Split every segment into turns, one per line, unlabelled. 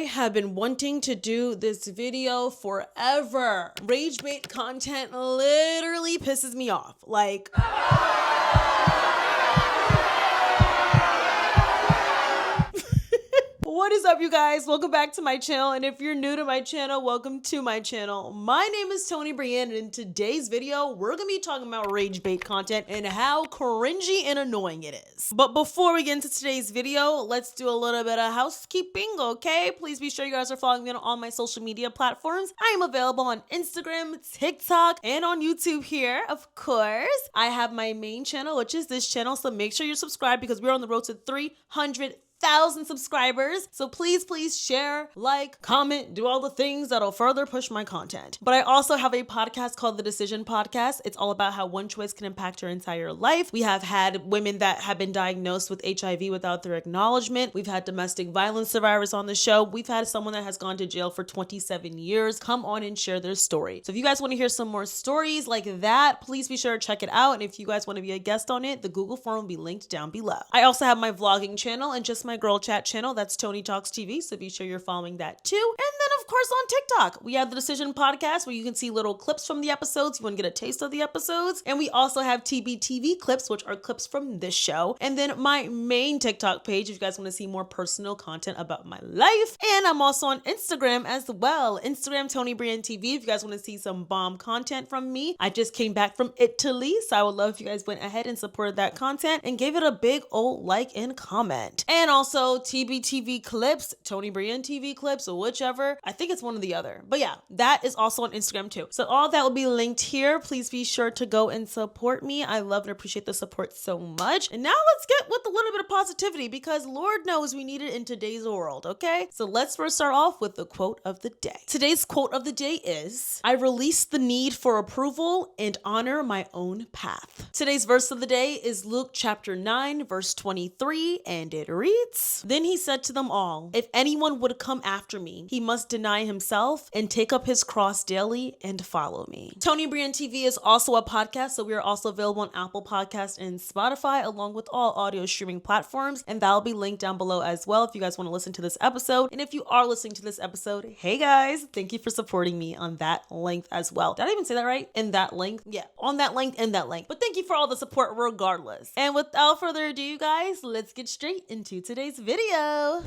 have been wanting to do this video forever. Rage bait content literally pisses me off. Like, what is up, you guys? Welcome back to my channel, and if you're new to my channel, welcome to my channel. My name is TONIBRYANNE, and in today's video, we're gonna be talking about rage bait content and how cringy and annoying it is. But before we get into today's video, let's do a little bit of housekeeping, okay? Please be sure you guys are following me on all my social media platforms. I am available on Instagram, TikTok, and on YouTube here, of course. I have my main channel, which is this channel, so make sure you're subscribed because we're on the road to 300,000 subscribers. So please share, like, comment, do all the things that'll further push my content. But I also have a podcast called The Decision Podcast. It's all about how one choice can impact your entire life. We have had women that have been diagnosed with HIV without their acknowledgement. We've had domestic violence survivors on the show. We've had someone that has gone to jail for 27 years come on and share their story. So if you guys want to hear some more stories like that, please be sure to check it out. And if you guys want to be a guest on it, the Google form will be linked down below. I also have my vlogging channel and just my girl chat channel. That's Toni Talks TV. So be sure you're following that too. And then of course on TikTok, we have the Decision Podcast where you can see little clips from the episodes. You want to get a taste of the episodes. And we also have TBTV clips, which are clips from this show. And then my main TikTok page, if you guys want to see more personal content about my life. And I'm also on Instagram as well. Instagram TONIBRYANNE TV. If you guys want to see some bomb content from me. I just came back from Italy, so I would love if you guys went ahead and supported that content and gave it a big old like and comment. And also TBTV clips, TONIBRYANNE TV clips, or whichever. I think it's one or the other. But yeah, that is also on Instagram too. So all that will be linked here. Please be sure to go and support me. I love and appreciate the support so much. And now let's get with a little bit of positivity because Lord knows we need it in today's world, okay? So let's first start off with the quote of the day. Today's quote of the day is, I release the need for approval and honor my own path. Today's verse of the day is Luke chapter 9, verse 23, and it reads, Then he said to them all, if anyone would come after me, he must deny himself and take up his cross daily and follow me. TONIBRYANNE TV is also a podcast, so we are also available on Apple Podcasts and Spotify, along with all audio streaming platforms, and that'll be linked down below as well if you guys want to listen to this episode. And if you are listening to this episode, hey guys, thank you for supporting me on that length as well. Did I even say that right? In that length? Yeah, on that length and that length. But thank you for all the support regardless. And without further ado, you guys, let's get straight into today's video.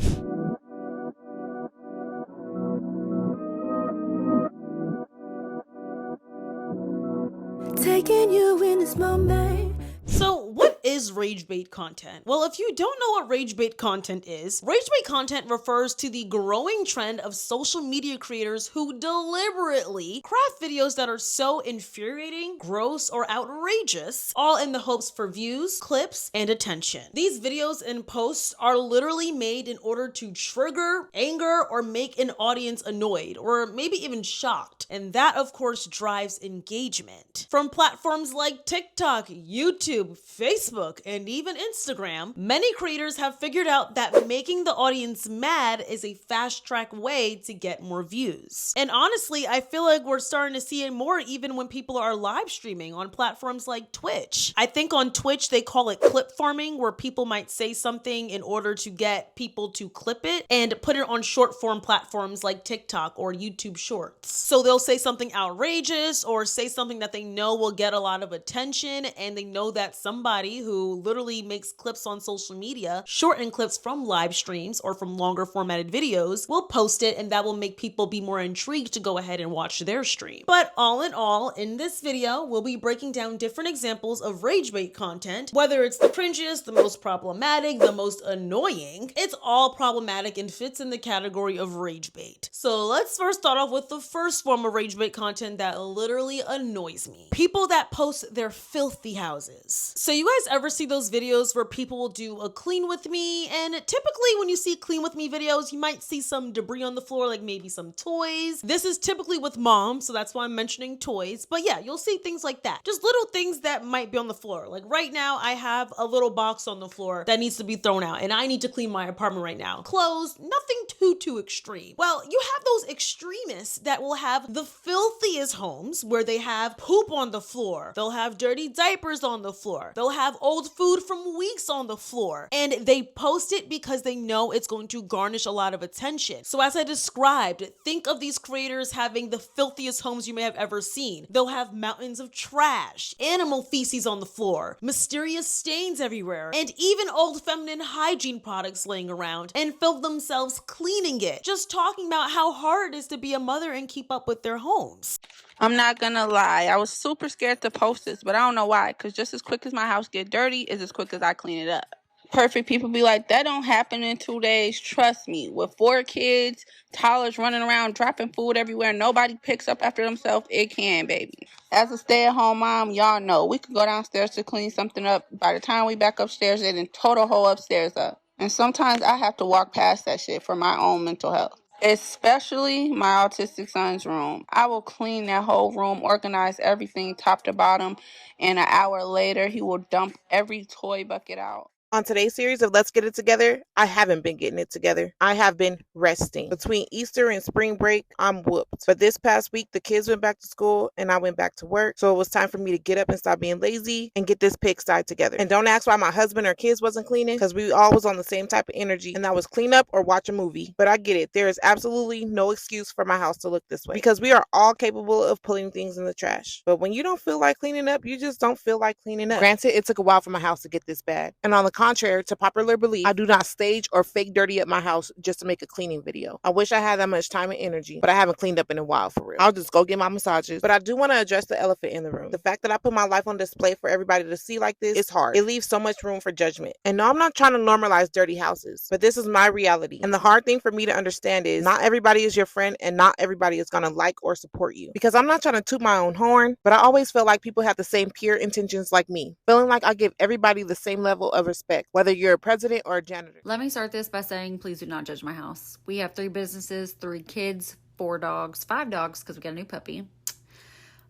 Taking you in this moment.
So what is rage bait content? Well, if you don't know what rage bait content is, rage bait content refers to the growing trend of social media creators who deliberately craft videos that are so infuriating, gross, or outrageous, all in the hopes for views, clips, and attention. These videos and posts are literally made in order to trigger anger or make an audience annoyed or maybe even shocked. And that, of course, drives engagement. From platforms like TikTok, YouTube, Facebook, and even Instagram, many creators have figured out that making the audience mad is a fast-track way to get more views. And honestly, I feel like we're starting to see it more even when people are live streaming on platforms like Twitch. I think on Twitch, they call it clip farming, where people might say something in order to get people to clip it and put it on short form platforms like TikTok or YouTube Shorts. So they'll say something outrageous or say something that they know will get a lot of attention, and they know that somebody who literally makes clips on social media, shortened clips from live streams or from longer formatted videos, will post it, and that will make people be more intrigued to go ahead and watch their stream. But all in all, in this video, we'll be breaking down different examples of rage bait content, whether it's the cringiest, the most problematic, the most annoying. It's all problematic and fits in the category of rage bait. So let's first start off with the first form of rage bait content that literally annoys me. People that post their filthy houses. So you guys ever see those videos where people will do a clean with me? And typically when you see clean with me videos, you might see some debris on the floor, like maybe some toys. This is typically with mom, so that's why I'm mentioning toys. But yeah, you'll see things like that. Just little things that might be on the floor. Like right now, I have a little box on the floor that needs to be thrown out, and I need to clean my apartment right now. Clothes, nothing too extreme. Well, you have those extremists that will have the filthiest homes where they have poop on the floor. They'll have dirty diapers on the floor. They'll have old food from weeks on the floor. And they post it because they know it's going to garnish a lot of attention. So as I described, think of these creators having the filthiest homes you may have ever seen. They'll have mountains of trash, animal feces on the floor, mysterious stains everywhere, and even old feminine hygiene products laying around, and film themselves cleaning it, just talking about how hard it is to be a mother and keep up with their homes.
I'm not gonna lie, I was super scared to post this, but I don't know why, because just as quick as my house get dirty is as quick as I clean it up. Perfect people be like, that don't happen in 2 days. Trust me, with 4 kids, toddlers running around dropping food everywhere, nobody picks up after themselves, it can, baby. As a stay-at-home mom, y'all know we can go downstairs to clean something up. By the time we back upstairs, they done tore the whole upstairs up. And sometimes I have to walk past that shit for my own mental health. Especially my autistic son's room. I will clean that whole room, organize everything top to bottom, and an hour later, he will dump every toy bucket out.
On today's series of Let's Get It Together, I haven't been getting it together. I have been resting. Between Easter and spring break, I'm whooped. But this past week, the kids went back to school and I went back to work. So it was time for me to get up and stop being lazy and get this pigsty together. And don't ask why my husband or kids wasn't cleaning, because we all was on the same type of energy, and that was clean up or watch a movie. But I get it. There is absolutely no excuse for my house to look this way, because we are all capable of pulling things in the trash. But when you don't feel like cleaning up, you just don't feel like cleaning up. Granted, it took a while for my house to get this bad. And on the contrary to popular belief, I do not stage or fake dirty up my house just to make a cleaning video. I wish I had that much time and energy, but I haven't cleaned up in a while for real. I'll just go get my massages. But I do want to address the elephant in the room. The fact that I put my life on display for everybody to see like this is hard. It leaves so much room for judgment. And no, I'm not trying to normalize dirty houses, but this is my reality. And the hard thing for me to understand is not everybody is your friend, and not everybody is going to like or support you. Because I'm not trying to toot my own horn, but I always feel like people have the same pure intentions like me. Feeling like I give everybody the same level of respect, whether you're a president or a janitor.
Let me start this by saying, please do not judge my house. We have 3 businesses, 3 kids, 4 dogs, 5 dogs because we got a new puppy.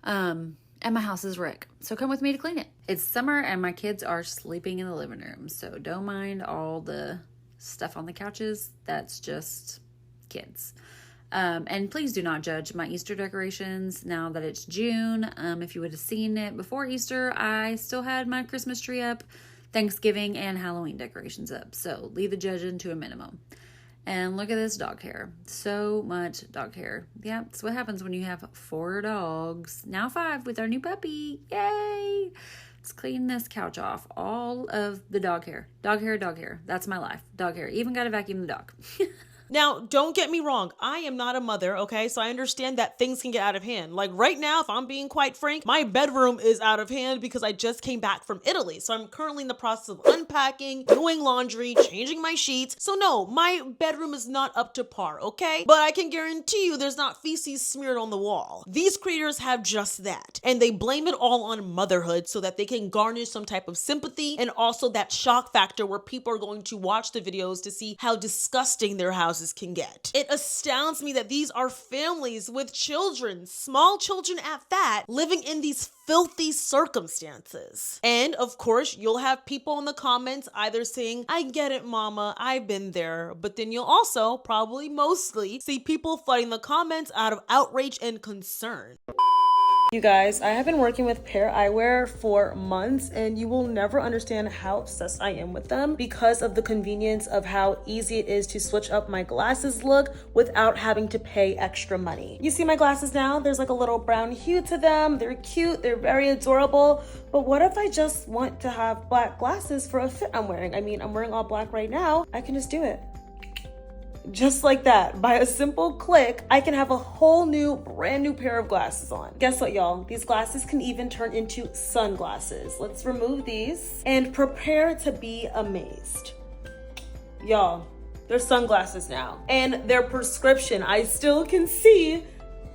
And my house is wreck. So come with me to clean it. It's summer and my kids are sleeping in the living room. So don't mind all the stuff on the couches. That's just kids. And please do not judge my Easter decorations now that it's June. If you would have seen it before Easter, I still had my Christmas tree up, Thanksgiving and Halloween decorations up. So leave the judging to a minimum. And look at this dog hair. So much dog hair. Yeah, that's what happens when you have 4 dogs. Now 5 with our new puppy. Yay! Let's clean this couch off. All of the dog hair. Dog hair, dog hair. That's my life. Dog hair. Even got to vacuum the dog.
Now, don't get me wrong. I am not a mother, okay? So I understand that things can get out of hand. Like right now, if I'm being quite frank, my bedroom is out of hand because I just came back from Italy. So I'm currently in the process of unpacking, doing laundry, changing my sheets. So no, my bedroom is not up to par, okay? But I can guarantee you there's not feces smeared on the wall. These creators have just that. And they blame it all on motherhood so that they can garnish some type of sympathy and also that shock factor where people are going to watch the videos to see how disgusting their houses can get. It astounds me that these are families with children, small children at that, living in these filthy circumstances. And of course, you'll have people in the comments either saying, I get it, mama, I've been there. But then you'll also, probably mostly, see people flooding the comments out of outrage and concern. You guys, I have been working with Pair Eyewear for months, and you will never understand how obsessed I am with them because of the convenience of how easy it is to switch up my glasses look without having to pay extra money. You see my glasses now? There's like a little brown hue to them. They're cute, they're very adorable. But what if I just want to have black glasses for a fit I'm wearing? I mean, I'm wearing all black right now. I can just do it. Just like that, by a simple click, I can have a whole new, brand new pair of glasses on. Guess what, y'all? These glasses can even turn into sunglasses. Let's remove these and prepare to be amazed. Y'all, they're sunglasses now. And they're prescription. I still can see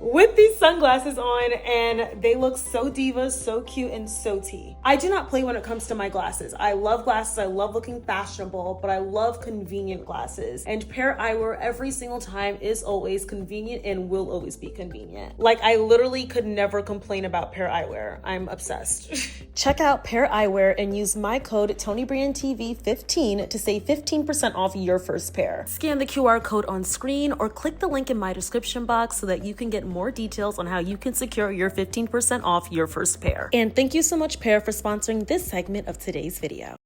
with these sunglasses on, and they look so diva, so cute, and so tea. I do not play when it comes to my glasses. I love glasses, I love looking fashionable, but I love convenient glasses. And Pair Eyewear every single time is always convenient and will always be convenient. Like, I literally could never complain about Pair Eyewear. I'm obsessed. Check out Pair Eyewear and use my code TONIBRYANNE15 to save 15% off your first pair. Scan the QR code on screen or click the link in my description box so that you can get more details on how you can secure your 15% off your first pair. And thank you so much, Pair, for sponsoring this segment of today's video.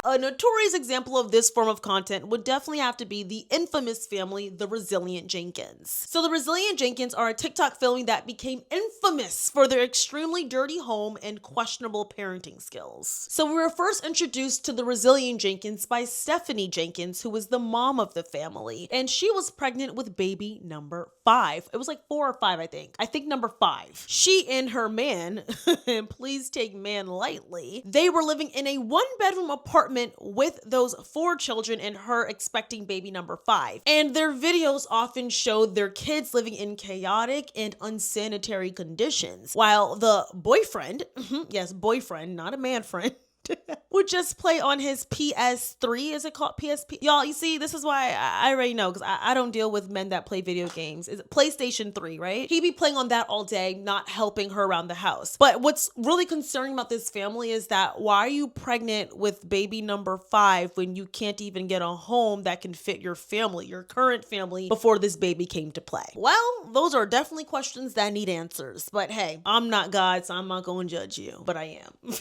A notorious example of this form of content would definitely have to be the infamous family, the Resilient Jenkins. So the Resilient Jenkins are a TikTok family that became infamous for their extremely dirty home and questionable parenting skills. So we were first introduced to the Resilient Jenkins by Stephanie Jenkins, who was the mom of the family, and she was pregnant with baby number 5. It was like 4 or 5, I think number 5. She and her man, and please take man lightly, they were living in a 1-bedroom apartment with those 4 children and her expecting baby number 5. And their videos often showed their kids living in chaotic and unsanitary conditions, while the boyfriend, yes, boyfriend, not a man friend, would just play on his PS3. Is it called PSP? Y'all, you see, this is why I already know, because I don't deal with men that play video games. Is it PlayStation 3, right? He'd be playing on that all day, not helping her around the house. But what's really concerning about this family is that why are you pregnant with baby number 5 when you can't even get a home that can fit your family, your current family, before this baby came to play? Well, those are definitely questions that need answers. But hey, I'm not God, so I'm not going to judge you, but I am.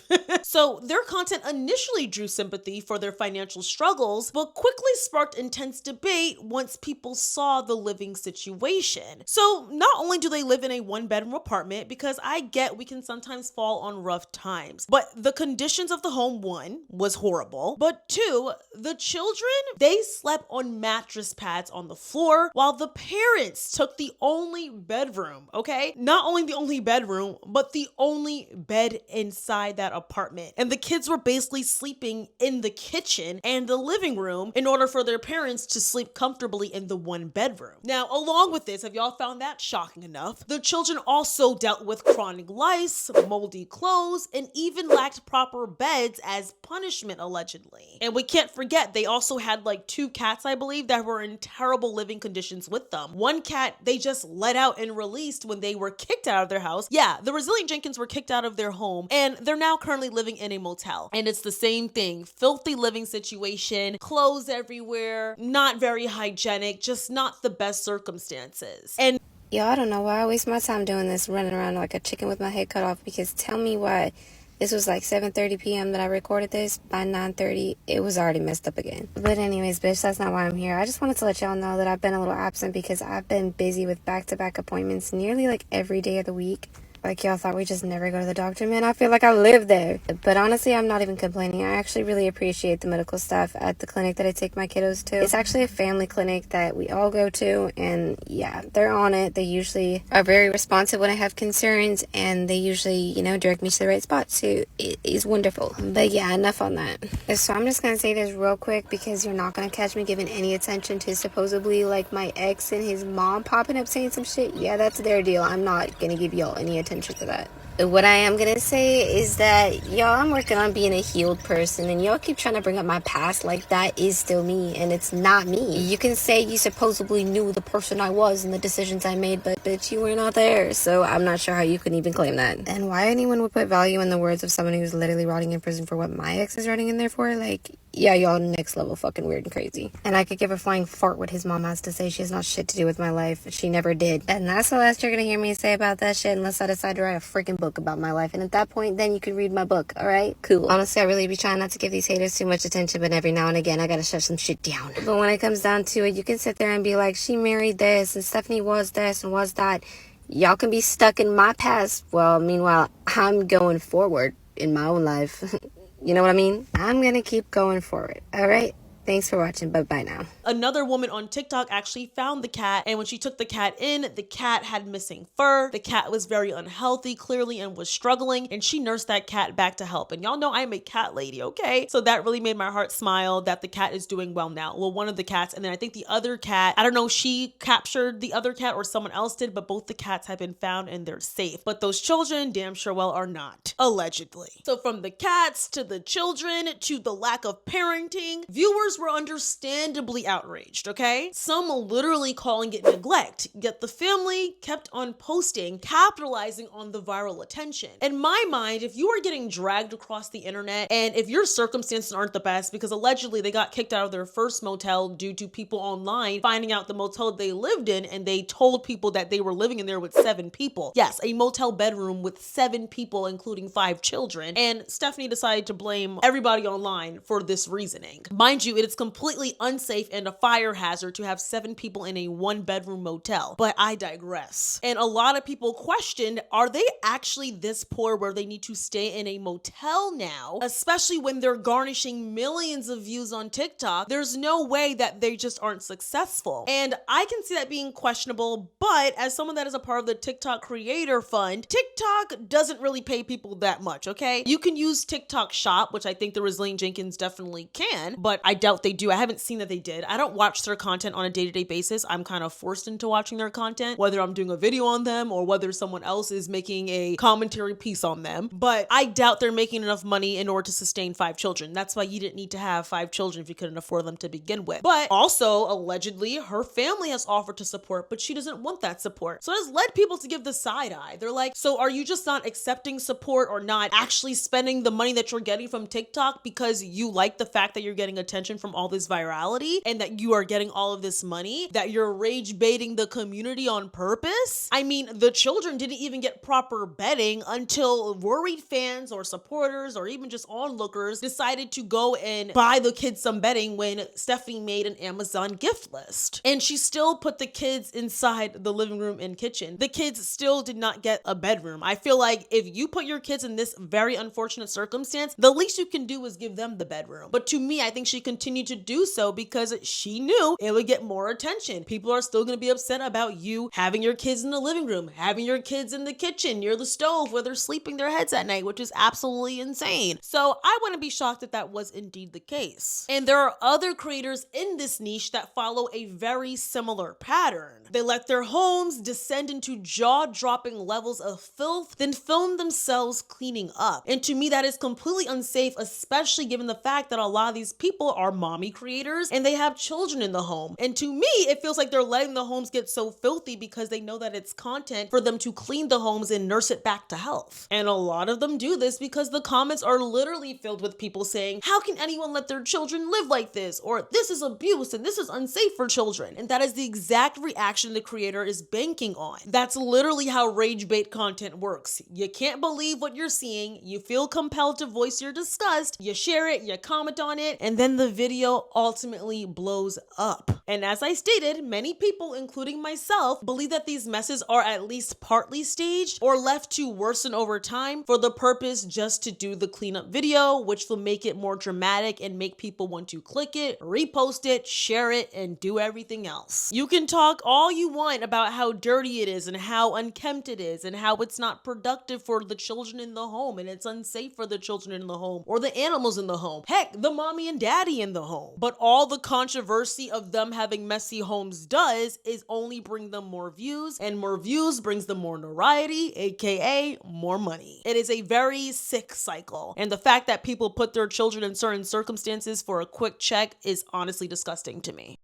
So their content initially drew sympathy for their financial struggles, but quickly sparked intense debate once people saw the living situation. So not only do they live in a 1-bedroom apartment, because I get we can sometimes fall on rough times, but the conditions of the home, 1, was horrible, but 2, the children, they slept on mattress pads on the floor, while the parents took the only bedroom, okay? Not only the only bedroom, but the only bed inside that apartment. And the kids were basically sleeping in the kitchen and the living room in order for their parents to sleep comfortably in the 1 bedroom. Now, along with this, have y'all found that shocking enough? The children also dealt with chronic lice, moldy clothes, and even lacked proper beds as punishment, allegedly. And we can't forget, they also had like 2 cats, I believe, that were in terrible living conditions with them. 1 cat they just let out and released when they were kicked out of their house. Yeah, the Resilient Jenkins were kicked out of their home, and they're now currently living in a motel. And it's the same thing. Filthy living situation, clothes everywhere, not very hygienic, just not the best circumstances. And
yo, I don't know why I waste my time doing this, running around like a chicken with my head cut off, because tell me why. This was like 7:30 p.m. that I recorded this. By 9:30, it was already messed up again. But anyways, bitch, that's not why I'm here. I just wanted to let y'all know that I've been a little absent because I've been busy with back-to-back appointments nearly like every day of the week. Like, y'all thought we just never go to the doctor? Man, I feel like I live there. But honestly, I'm not even complaining. I actually really appreciate the medical staff at the clinic that I take my kiddos to. It's actually a family clinic that we all go to, and yeah, they're on it. They usually are very responsive when I have concerns, and they usually, you know, direct me to the right spot, so it is wonderful. But yeah, enough on that. So I'm just gonna say this real quick, because you're not gonna catch me giving any attention to supposedly, like, my ex and his mom popping up saying some shit. Yeah, that's their deal. I'm not gonna give y'all any attention to that. What I am gonna say is that, y'all, I'm working on being a healed person, and y'all keep trying to bring up my past like that is still me, and it's not me. You can say you supposedly knew the person I was and the decisions I made, but bitch, you were not there, so I'm not sure how you can even claim that. And why anyone would put value in the words of someone who's literally rotting in prison for what my ex is rotting in there for, like, yeah, y'all next level fucking weird and crazy. And I could give a flying fart what his mom has to say. She has not shit to do with my life. She never did. And that's the last you're gonna hear me say about that shit, unless I decide to write a freaking book about my life. And at that point, then you can read my book, alright? Cool. Honestly, I really be trying not to give these haters too much attention, but every now and again, I gotta shut some shit down. But when it comes down to it, you can sit there and be like, she married this, and Stephanie was this, and was that. Y'all can be stuck in my past. Well, meanwhile, I'm going forward in my own life. You know what I mean? I'm gonna keep going forward, alright? Thanks for watching, but bye now.
Another woman on TikTok actually found the cat, and when she took the cat in, the cat had missing fur. The cat was very unhealthy, clearly, and was struggling, and she nursed that cat back to health. And y'all know I'm a cat lady, okay? So that really made my heart smile that the cat is doing well now. Well, one of the cats, and then I think the other cat, I don't know if she captured the other cat or someone else did, but both the cats have been found and they're safe. But those children, damn sure well, are not, allegedly. So from the cats to the children to the lack of parenting, viewers viewers were understandably outraged, okay? Some literally calling it neglect, yet the family kept on posting, capitalizing on the viral attention. In my mind, if you are getting dragged across the internet, and if your circumstances aren't the best, because allegedly they got kicked out of their first motel due to people online finding out the motel they lived in, and they told people that they were living in there with 7 people. Yes, a motel bedroom with 7 people, including 5 children. And Stephanie decided to blame everybody online for this reasoning. Mind you, it is completely unsafe and a fire hazard to have 7 people in a 1-bedroom motel. But I digress. And a lot of people questioned, are they actually this poor where they need to stay in a motel now? Especially when they're garnishing millions of views on TikTok. There's no way that they just aren't successful. And I can see that being questionable, but as someone that is a part of the TikTok Creator Fund, TikTok doesn't really pay people that much, okay? You can use TikTok Shop, which I think the resilient Jenkins definitely can, but I doubt they do. I haven't seen that they did. I don't watch their content on a day-to-day basis. I'm kind of forced into watching their content, whether I'm doing a video on them or whether someone else is making a commentary piece on them. But I doubt they're making enough money in order to sustain 5 children. That's why you didn't need to have 5 children if you couldn't afford them to begin with. But also, allegedly, her family has offered to support, but she doesn't want that support. So it has led people to give the side eye. They're like, so are you just not accepting support or not actually spending the money that you're getting from TikTok because you like the fact that you're getting attention from all this virality and that you are getting all of this money, that you're rage baiting the community on purpose? I mean, the children didn't even get proper bedding until worried fans or supporters or even just onlookers decided to go and buy the kids some bedding when Stephanie made an Amazon gift list. And she still put the kids inside the living room and kitchen. The kids still did not get a bedroom. I feel like if you put your kids in this very unfortunate circumstance, the least you can do is give them the bedroom. But to me, I think she continued to do so because she knew it would get more attention. People are still going to be upset about you having your kids in the living room, having your kids in the kitchen near the stove where they're sleeping their heads at night, which is absolutely insane. So I wouldn't be shocked if that was indeed the case. And there are other creators in this niche that follow a very similar pattern. They let their homes descend into jaw-dropping levels of filth, then film themselves cleaning up. And to me, that is completely unsafe, especially given the fact that a lot of these people are mommy creators and they have children in the home. And to me, it feels like they're letting the homes get so filthy because they know that it's content for them to clean the homes and nurse it back to health. And a lot of them do this because the comments are literally filled with people saying, how can anyone let their children live like this? Or this is abuse and this is unsafe for children. And that is the exact reaction the creator is banking on. That's literally how rage bait content works. You can't believe what you're seeing, you feel compelled to voice your disgust, you share it, you comment on it, and then the video ultimately blows up. And as I stated, many people, including myself, believe that these messes are at least partly staged or left to worsen over time for the purpose just to do the cleanup video, which will make it more dramatic and make people want to click it, repost it, share it, and do everything else. You can talk all you want about how dirty it is and how unkempt it is and how it's not productive for the children in the home and it's unsafe for the children in the home or the animals in the home. Heck, the mommy and daddy in the home. But all the controversy of them having messy homes does is only bring them more views, and more views brings them more notoriety, aka more money. It is a very sick cycle, and the fact that people put their children in certain circumstances for a quick check is honestly disgusting to me.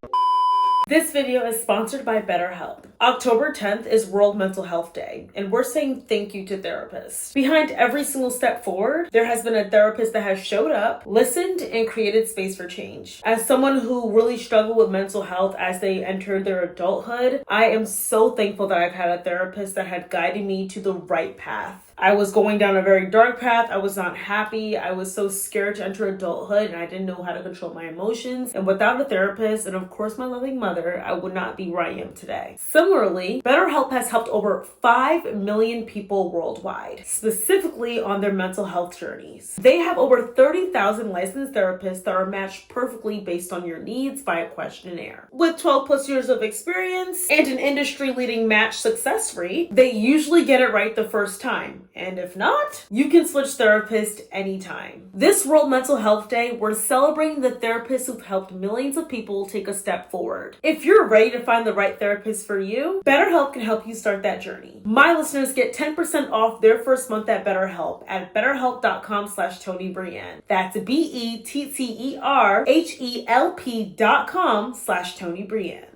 This video is sponsored by BetterHelp. October 10th is World Mental Health Day, and we're saying thank you to therapists. Behind every single step forward, there has been a therapist that has showed up, listened, and created space for change. As someone who really struggled with mental health as they entered their adulthood, I am so thankful that I've had a therapist that had guided me to the right path. I was going down a very dark path. I was not happy. I was so scared to enter adulthood and I didn't know how to control my emotions. And without a therapist and of course my loving mother, I would not be where I am today. Similarly, BetterHelp has helped over 5 million people worldwide, specifically on their mental health journeys. They have over 30,000 licensed therapists that are matched perfectly based on your needs by a questionnaire. With 12 plus years of experience and an industry-leading match success rate, they usually get it right the first time. And if not, you can switch therapist anytime. This World Mental Health Day, we're celebrating the therapists who've helped millions of people take a step forward. If you're ready to find the right therapist for you, BetterHelp can help you start that journey. My listeners get 10% off their first month at BetterHelp at betterhelp.com/ToniBryanne. That's BETTERHELP.com/ToniBryanne.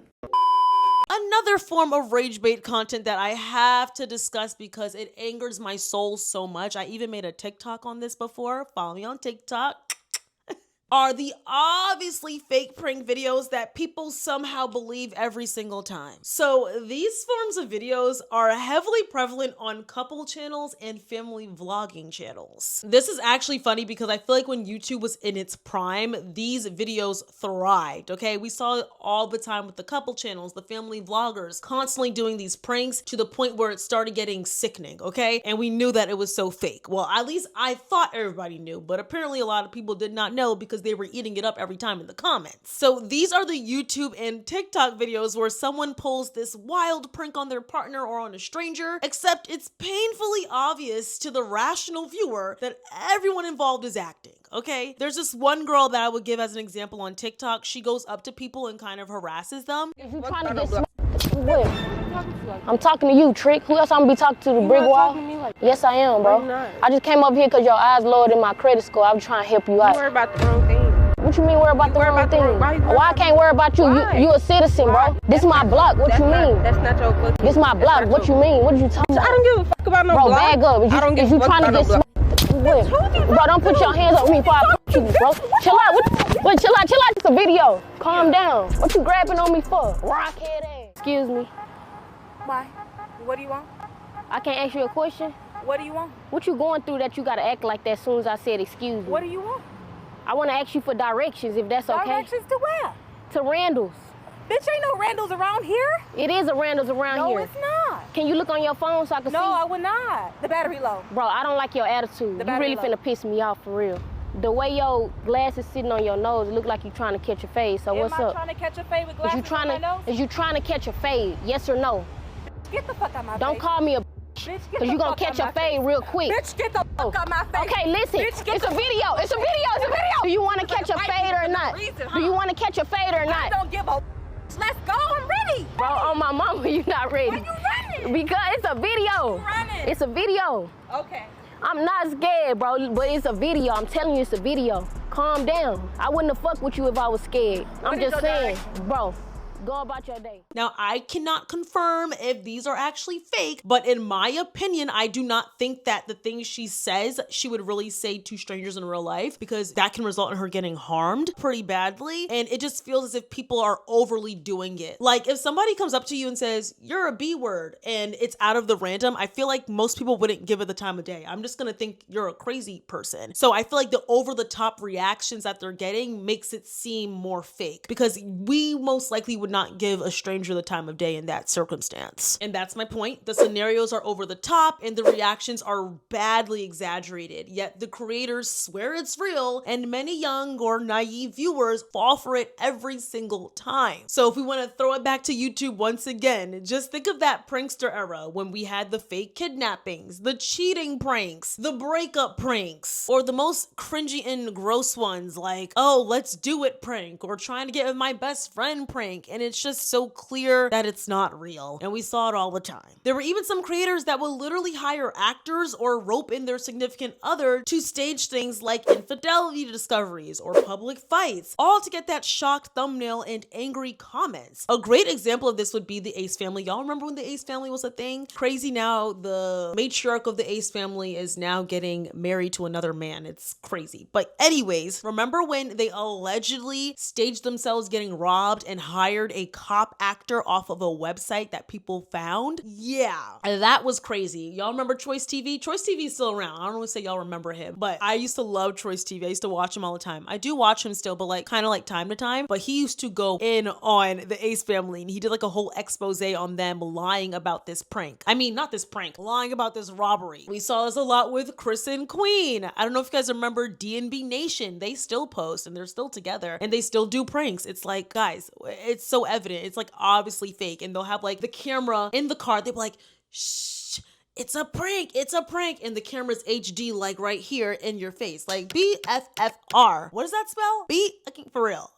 Another form of rage bait content that I have to discuss because it angers my soul so much. I even made a TikTok on this before. Follow me on TikTok. Are the obviously fake prank videos that people somehow believe every single time. So these forms of videos are heavily prevalent on couple channels and family vlogging channels. This is actually funny because I feel like when YouTube was in its prime, these videos thrived, okay? We saw it all the time with the couple channels, the family vloggers, constantly doing these pranks to the point where it started getting sickening, okay? And we knew that it was so fake. Well, at least I thought everybody knew, but apparently a lot of people did not know because they were eating it up every time in the comments. So these are the YouTube and TikTok videos where someone pulls this wild prank on their partner or on a stranger, except it's painfully obvious to the rational viewer that everyone involved is acting. Okay, there's this one girl that I would give as an example on TikTok. She goes up to people and kind of harasses them.
If you trying to get what? I'm talking to you, Trick. Who else I'm gonna be talking to? The brick wall? Yes, I am, bro. I just came up here because your eyes lowered in my credit score. I'm trying to help you out.
You worry about the wrong thing.
What you mean worry about the wrong thing? Why I can't worry about you? You a citizen, bro. This is my block. What you mean?
That's not your book.
This my block. What you mean? What are you talking about?
I don't give a fuck about no
block. Bro,
block.
bag up. If you trying to get smoked, bro, don't put your hands on me before I put you, bro. Chill out. Wait, chill out. It's a video. Calm down. What you grabbing on me for? Rockhead ass. Excuse me.
Why? What do you want?
I can't ask you a question?
What do you want?
What you going through that you gotta act like that as soon as I said excuse me?
What do you want?
I wanna ask you for directions if that's okay.
Directions to where?
To Randall's.
Bitch, ain't no Randall's around here.
It is a Randall's around here.
No, it's not.
Can you look on your phone so I can see?
No, I would not. The battery low.
Bro, I don't like your attitude. You really finna piss me off for real. The way your glasses sitting on your nose, it look like you trying to catch a fade. So what's up?
Am I trying to catch a fade with glasses on my nose?
Is you trying to catch a fade? Yes or no?
Get the fuck out my face.
Don't call me a
bitch,
because you're gonna catch a fade real quick.
Bitch, get the fuck out my face.
Okay, listen. Bitch, it's a video. It's a video. Do you want to catch a fade or not? Do you want to catch a fade or not?
I don't give a. Let's go. I'm ready.
Bro, on my mama, you not ready.
Why you running?
Because it's a video.
You running?
It's a video.
Okay.
I'm not scared, bro, but it's a video. I'm telling you, it's a video. Calm down. I wouldn't have fucked with you if I was scared. I'm just saying, bro. Go about your day.
Now, I cannot confirm if these are actually fake, but in my opinion, I do not think that the things she says she would really say to strangers in real life, because that can result in her getting harmed pretty badly. And it just feels as if people are overly doing it. Like if somebody comes up to you and says, you're a B word, and it's out of the random, I feel like most people wouldn't give it the time of day. I'm just gonna think you're a crazy person. So I feel like the over the top reactions that they're getting makes it seem more fake, because we most likely would not give a stranger the time of day in that circumstance. And that's my point. The scenarios are over the top and the reactions are badly exaggerated, yet the creators swear it's real, and many young or naive viewers fall for it every single time. So if we want to throw it back to YouTube once again, just think of that prankster era when we had the fake kidnappings, the cheating pranks, the breakup pranks, or the most cringy and gross ones like, oh, let's do it prank, or trying to get with my best friend prank, and it's just so clear that it's not real, and we saw it all the time. There were even some creators that will literally hire actors or rope in their significant other to stage things like infidelity discoveries or public fights, all to get that shocked thumbnail and angry comments. A great example of this would be the Ace family. Y'all remember when the Ace family was a thing? Crazy now, the matriarch of the Ace family is now getting married to another man. It's crazy. But anyways, remember when they allegedly staged themselves getting robbed and hired a cop actor off of a website that people found? Yeah, that was crazy. Y'all remember Choice TV? Choice TV is still around. I don't want to say y'all remember him, but I used to love Choice TV. I used to watch him all the time. I do watch him still, but like kind of like time to time. But he used to go in on the Ace family, and he did like a whole expose on them lying about this prank. I mean, not this prank, lying about this robbery. We saw this a lot with Chris and Queen. I don't know if you guys remember D&B Nation. They still post and they're still together and they still do pranks. It's like, guys, it's so evident. It's like obviously fake, and they'll have like the camera in the car. They'll be like, shh, it's a prank, it's a prank. And the camera's HD like right here in your face. Like BFFR. What does that spell? For real.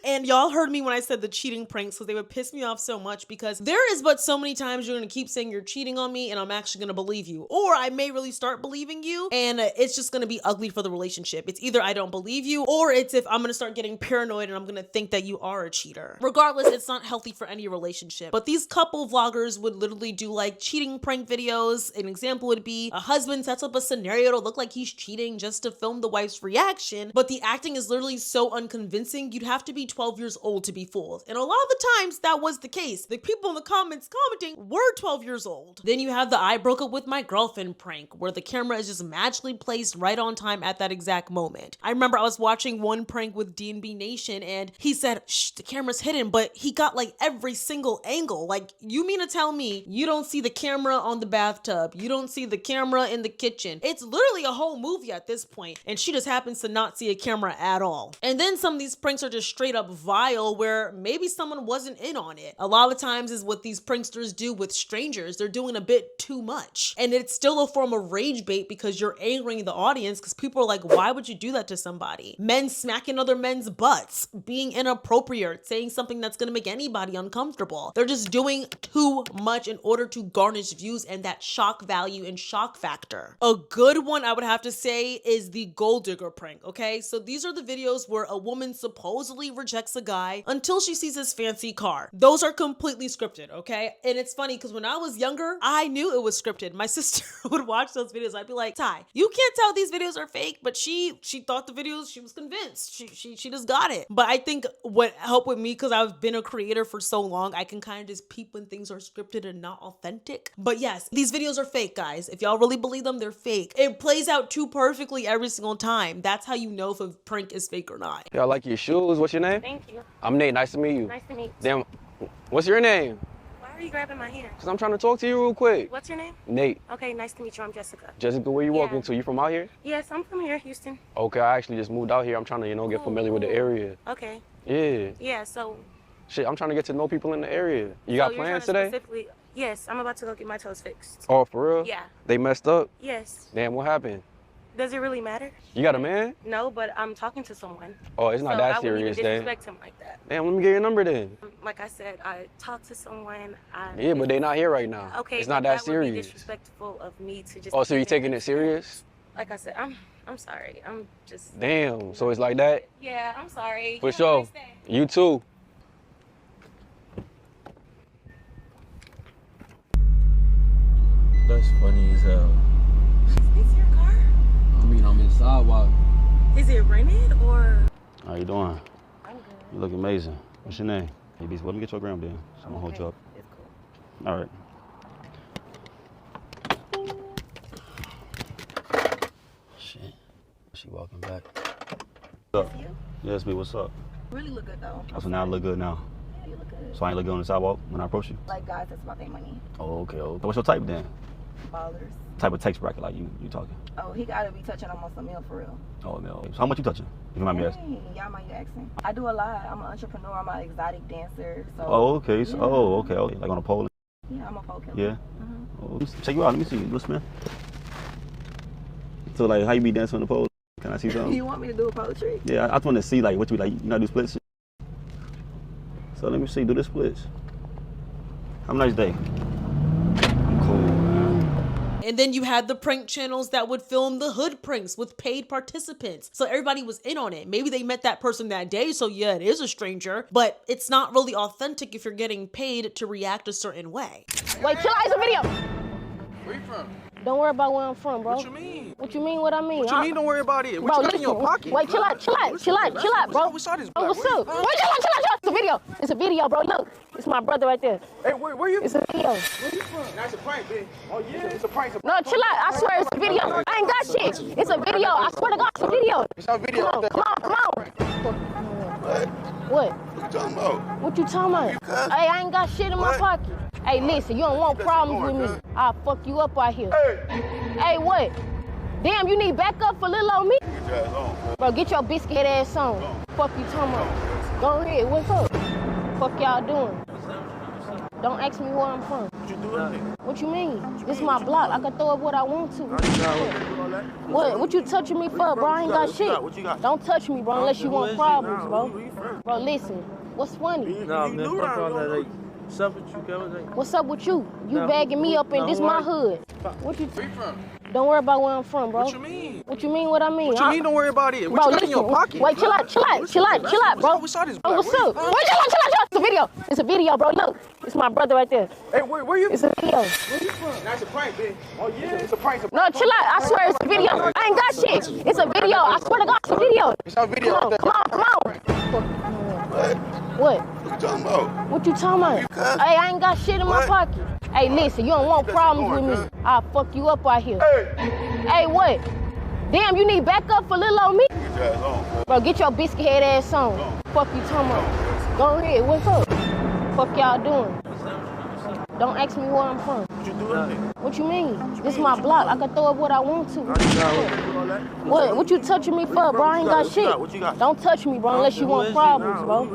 And y'all heard me when I said the cheating pranks because they would piss me off so much because there is but so many times you're going to keep saying you're cheating on me and I'm actually going to believe you. Or I may really start believing you and it's just going to be ugly for the relationship. It's either I don't believe you or it's if I'm going to start getting paranoid and I'm going to think that you are a cheater. Regardless, it's not healthy for any relationship. But these couple vloggers would literally do like cheating prank videos. An example would be a husband sets up a scenario to look like he's cheating just to film the wife's reaction. But the acting is literally so unconvincing, you'd have to be 12 years old to be fooled. And a lot of the times that was the case. The people in the comments commenting were 12 years old. Then you have the I broke up with my girlfriend prank where the camera is just magically placed right on time at that exact moment. I remember I was watching one prank with D&B Nation and he said, shh, the camera's hidden, but he got like every single angle. Like, you mean to tell me you don't see the camera on the bathtub? You don't see the camera in the kitchen? It's literally a whole movie at this point, and she just happens to not see a camera at all. And then some of these pranks are just straight up vile where maybe someone wasn't in on it. A lot of times is what these pranksters do with strangers. They're doing a bit too much. And it's still a form of rage bait because you're angering the audience because people are like, why would you do that to somebody? Men smacking other men's butts, being inappropriate, saying something that's gonna make anybody uncomfortable. They're just doing too much in order to garnish views and that shock value and shock factor. A good one I would have to say is the gold digger prank, okay? So these are the videos where a woman supposedly rejects a guy until she sees his fancy car. Those are completely scripted, okay? And it's funny because when I was younger, I knew it was scripted. My sister would watch those videos. I'd be like, Ty, you can't tell these videos are fake, but she thought the videos, she was convinced. She just got it. But I think what helped with me, because I've been a creator for so long, I can kind of just peep when things are scripted and not authentic. But yes, these videos are fake, guys. If y'all really believe them, they're fake. It plays out too perfectly every single time. That's how you know if a prank is fake or not.
Yeah, I like your shoes. What's your name?
Thank you.
I'm Nate. Nice to meet you.
Nice to meet you.
Damn, what's your name?
Why are you grabbing my hair?
Because I'm trying to talk to you real quick.
What's your name?
Nate.
Okay, nice to meet you. I'm Jessica.
Jessica, where you walking to? You from out here?
Yes, I'm from here, Houston.
Okay, I actually just moved out here. I'm trying to, get familiar with the area.
Okay.
Yeah.
Yeah, so...
Shit, I'm trying to get to know people in the area. You got plans today?
Yes, I'm about to go get my toes fixed.
Oh, for real?
Yeah.
They messed up?
Yes.
Damn, what happened?
Does it really matter?
You got a man?
No, but I'm talking to someone.
Oh, it's not that serious,
I wouldn't even
then.
disrespect him like that.
Damn, let me get your number then.
Like I said, I talked to someone.
Yeah, but they not here right now.
Okay,
it's not that serious.
Would be disrespectful of me to just.
Oh, so you taking it serious?
Like I said, I'm sorry. I'm just.
Damn, so it's like that?
Yeah, I'm sorry.
For sure. You too.
That's funny as hell.
Is this your car?
I mean, I'm inside while...
Is it rented or?
How you doing?
I'm good.
You look amazing. What's your name? Hey, B, let me get your gram then. So I'm gonna hold you up.
It's cool.
All right. Shit. She walking back. What's up?
You?
Yes, B, what's up?
Really look good though.
Oh, so now I look good now.
Yeah, you look good.
So I ain't look good on the sidewalk when I approach you?
Like guys, that's about their money.
Oh, okay. Oh, what's your type then?
Ballers.
Type of text bracket like you talking?
Oh, he gotta be touching almost a meal for real.
Oh, no. So how much you touching? If you mind me asking.
Hey, y'all mind you asking? I do a lot. I'm an entrepreneur. I'm an exotic dancer. So.
Oh, okay. So,
yeah.
oh, okay. Okay. Like on a pole?
Yeah, I'm a pole killer.
Yeah. Oh, check you out. Let me see you. Listen, man. So, like, how you be dancing on the pole? Can I see something?
You want me to do a poetry?
Yeah, I just want to see, like, what you, like, do splits? So, let me see. Do the splits. Have a nice day. I'm cool, man.
And then you had the prank channels that would film the hood pranks with paid participants. So everybody was in on it. Maybe they met that person that day, so yeah, it is a stranger, but it's not really authentic if you're getting paid to react a certain way.
Wait, chill out, it's a video.
Where you from?
Don't worry about where I'm from, bro.
What you mean?
What you mean what I mean?
What you mean don't worry about it? What
Bro,
you got in your pocket?
Wait, chill out, bro.
What's all this
Oh, what's up? Wait, chill out. It's a video. It's a video, bro. Look, it's my brother right there.
Hey, where you?
It's a video.
Where you from? That's a prank, bitch. Oh yeah, it's a prank.
No, chill out. I swear it's a video. I ain't got shit. It's a video. I swear to God, it's a video.
It's a video.
Come on. What?
What you talking about?
What you talking about? Hey, I ain't got shit in my pocket. Hey, listen, you don't want problems with me. I'll fuck you up out here. Hey, what? Damn, you need backup for little old me? Bro, get your biscuit ass on. Fuck you talking about? Go ahead, what's up? Fuck y'all doing? Don't ask me where I'm from.
What you doing here?
What you mean? This is my block. I can throw up what I want to. What you touching me for, bro? I ain't got shit.
What you got?
Don't touch me, bro, unless you want problems, bro. Bro, listen. What's funny?
Nah, man, fuck all that. Like, what's up with you, Kevin?
What's up with you? You bagging me up in this my hood. What you
from?
Don't worry about where I'm from, bro.
What you mean?
What you mean what I mean?
What you mean don't worry about it? What
Bro,
you got in your pocket?
Wait, chill out, bro.
We saw this
Oh, what's up? Wait, chill out. It's a video. It's a video, bro. Look, it's my brother right there.
Hey, where you?
It's a video.
Where you from? That's a prank, bitch. Oh, yeah? It's a prank.
No, chill out. I swear it's a video. I ain't got shit. It's a video. I swear to God, it's a video.
It's a video.
Come on. What?
What you talking about?
What you talking about? Hey, I ain't got shit in my pocket. Hey, listen, you don't want problems with me. I'll fuck you up out here. Hey, what? Damn, you need backup for little old me? Bro, get your biscuit head ass on. Fuck you talking about? Go ahead, what's up? Fuck y'all doing? Don't ask me where I'm from.
What you doing here?
What you mean? This is my block. I can throw up what I want to. What you touching me for, bro? I ain't got shit.
What you got?
Don't touch me, bro, unless you want problems, bro.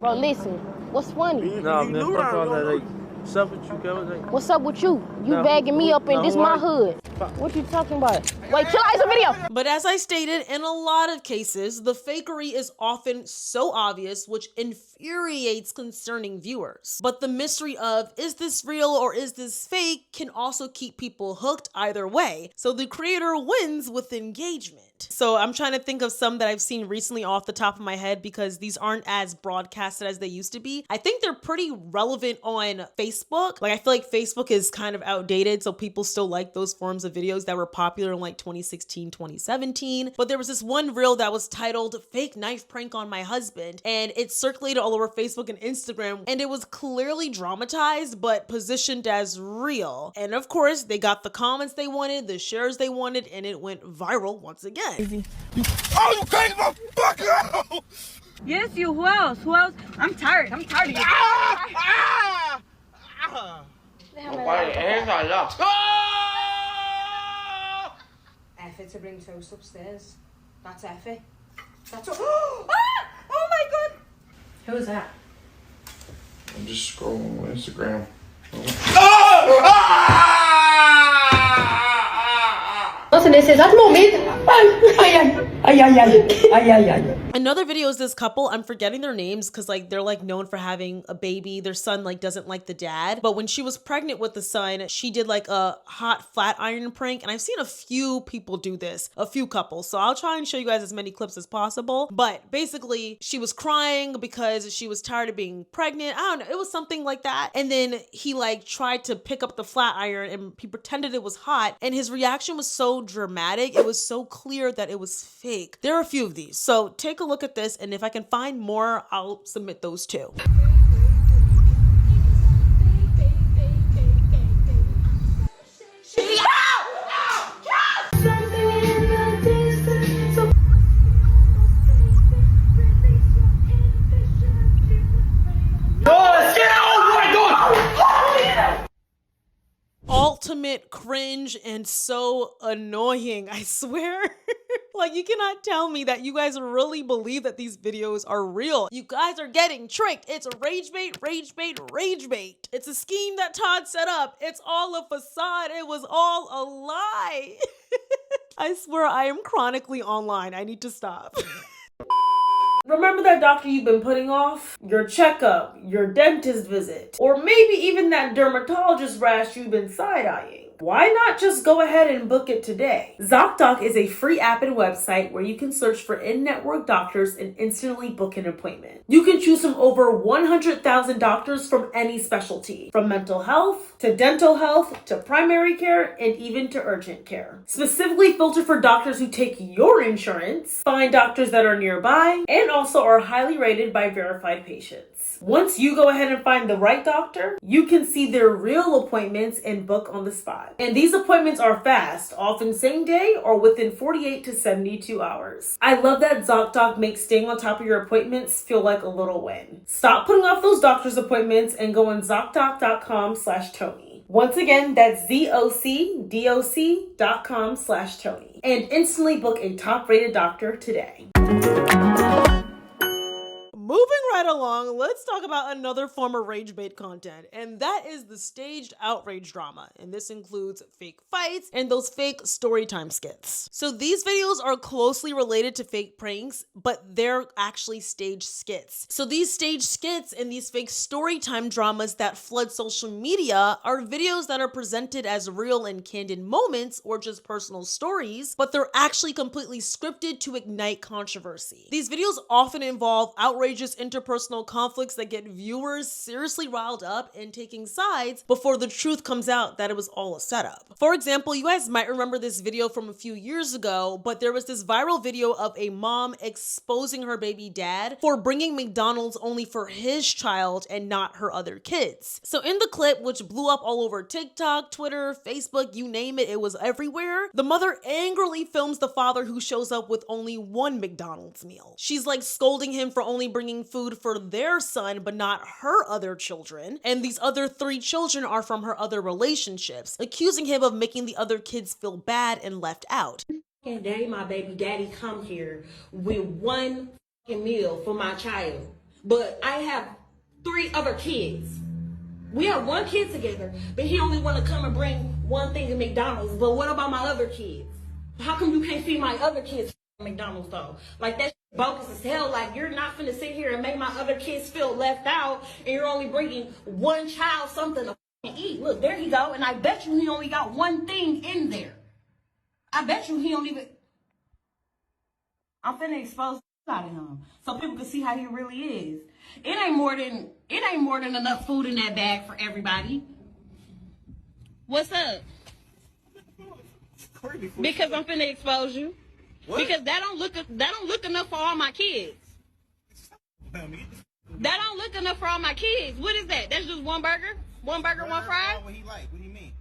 Bro, listen. What's funny?
Nah, man, fuck all that. Like, what's up with you, Kevin?
What's up with you? You bagging me up in this my hood. What you talking about? Wait, chill out, it's a video.
But as I stated, in a lot of cases, the fakery is often so obvious, which infuriates concerning viewers. But the mystery of, is this real or is this fake, can also keep people hooked either way. So the creator wins with engagement. So I'm trying to think of some that I've seen recently off the top of my head because these aren't as broadcasted as they used to be. I think they're pretty relevant on Facebook. Like, I feel like Facebook is kind of outdated, so people still like those forms of videos that were popular in like 2016, 2017. But there was this one reel that was titled "Fake Knife Prank on My Husband," and it circulated all over Facebook and Instagram, and it was clearly dramatized but positioned as real. And of course, they got the comments they wanted, the shares they wanted, and it went viral once again.
Oh, you crazy motherfucker!
Yes, you. Who else? I'm tired of you.
Effie to bring toast upstairs. That's Effie. That's all.
Oh my God!
Who is that?
I'm just scrolling on Instagram.
Listen, this is that's moment.
Another video is this couple. I'm forgetting their names because like they're like known for having a baby. Their son like doesn't like the dad, but when she was pregnant with the son, she did like a hot flat iron prank, and I've seen a few people do this, a few couples. So I'll try and show you guys as many clips as possible. But basically, she was crying because she was tired of being pregnant. I don't know, it was something like that. And then he like tried to pick up the flat iron and he pretended it was hot, and his reaction was so dramatic. It was so clear that it was fake. There are a few of these, so take a look at this, and if I can find more, I'll submit those too. Ultimate cringe and so annoying, I swear. Like, you cannot tell me that you guys really believe that these videos are real. You guys are getting tricked. It's a rage bait. It's a scheme that Todd set up. It's all a facade. It was all a lie. I swear I am chronically online. I need to stop. Remember that doctor you've been putting off? Your checkup, your dentist visit, or maybe even that dermatologist rash you've been side-eyeing. Why not just go ahead and book it today? ZocDoc is a free app and website where you can search for in-network doctors and instantly book an appointment. You can choose from over 100,000 doctors from any specialty, from mental health to dental health to primary care and even to urgent care. Specifically filter for doctors who take your insurance, find doctors that are nearby, and also are highly rated by verified patients. Once you go ahead and find the right doctor, you can see their real appointments and book on the spot. And these appointments are fast, often same day or within 48 to 72 hours. I love that ZocDoc makes staying on top of your appointments feel like a little win. Stop putting off those doctor's appointments and go on ZocDoc.com/Toni. Once again, that's ZocDoc.com/Toni. And instantly book a top-rated doctor today. Moving right along, let's talk about another form of rage bait content, and that is the staged outrage drama. And this includes fake fights and those fake storytime skits. So these videos are closely related to fake pranks, but they're actually staged skits. So these staged skits and these fake storytime dramas that flood social media are videos that are presented as real and candid moments or just personal stories, but they're actually completely scripted to ignite controversy. These videos often involve outrageous interpersonal conflicts that get viewers seriously riled up and taking sides before the truth comes out that it was all a setup. For example, you guys might remember this video from a few years ago, but there was this viral video of a mom exposing her baby dad for bringing McDonald's only for his child and not her other kids. So in the clip, which blew up all over TikTok, Twitter, Facebook, you name it, it was everywhere, the mother angrily films the father who shows up with only one McDonald's meal. She's like scolding him for only bringing food for their son but not her other children, and these other 3 children are from her other relationships, accusing him of making the other kids feel bad and left out.
And day my baby daddy come here with one meal for my child, but I have 3 other kids. We have 1 kid together, but he only want to come and bring one thing to McDonald's. But what about my other kids? How come you can't feed my other kids McDonald's though? Like, that's bogus as hell. Like, you're not finna sit here and make my other kids feel left out, and you're only bringing one child something to eat. Look, there he go, and I bet you he only got one thing in there. I bet you he don't even. I'm finna expose out of him so people can see how he really is. It ain't more than enough food in that bag for everybody. What's up? Because I'm finna expose you. What? Because that don't look enough for all my kids. That don't look enough for all my kids. What is that? That's just one burger? One burger, one fry?
What he like? What do you mean?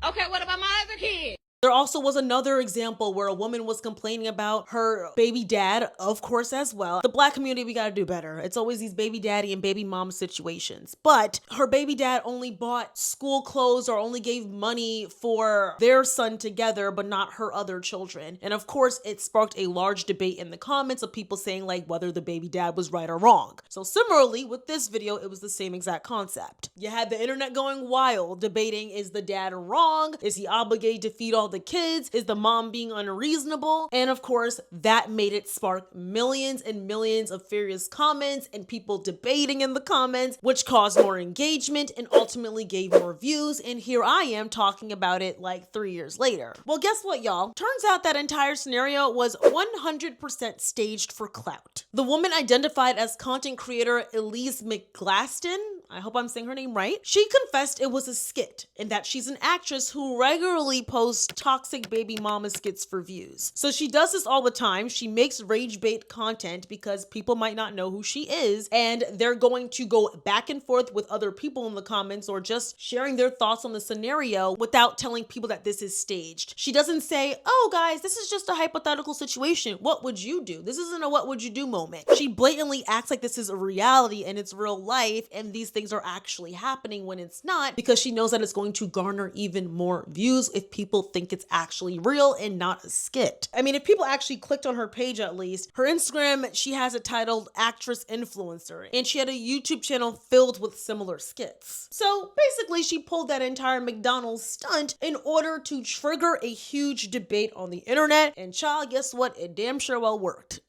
Okay, what about my other kids?
There also was another example where a woman was complaining about her baby dad, of course, as well. The Black community, we gotta do better. It's always these baby daddy and baby mom situations. But her baby dad only bought school clothes or only gave money for their son together, but not her other children. And of course, it sparked a large debate in the comments of people saying like whether the baby dad was right or wrong. So similarly, with this video, it was the same exact concept. You had the internet going wild, debating, is the dad wrong? Is he obligated to feed all the kids? Is the mom being unreasonable? And of course, that made it spark millions and millions of furious comments and people debating in the comments, which caused more engagement and ultimately gave more views. And here I am talking about it like 3 years later. Well, guess what, y'all? Turns out that entire scenario was 100% staged for clout. The woman identified as content creator Elise McGlaston, I hope I'm saying her name right, she confessed it was a skit and that she's an actress who regularly posts toxic baby mama skits for views. So she does this all the time. She makes rage bait content because people might not know who she is, and they're going to go back and forth with other people in the comments or just sharing their thoughts on the scenario without telling people that this is staged. She doesn't say, oh guys, this is just a hypothetical situation. What would you do? This isn't a what would you do moment. She blatantly acts like this is a reality and it's real life and these things are actually happening when it's not, because she knows that it's going to garner even more views if people think it's actually real and not a skit. I mean, if people actually clicked on her page, at least her Instagram, she has it titled Actress Influencer, and she had a YouTube channel filled with similar skits. So basically she pulled that entire McDonald's stunt in order to trigger a huge debate on the internet, and child, guess what? It damn sure well worked.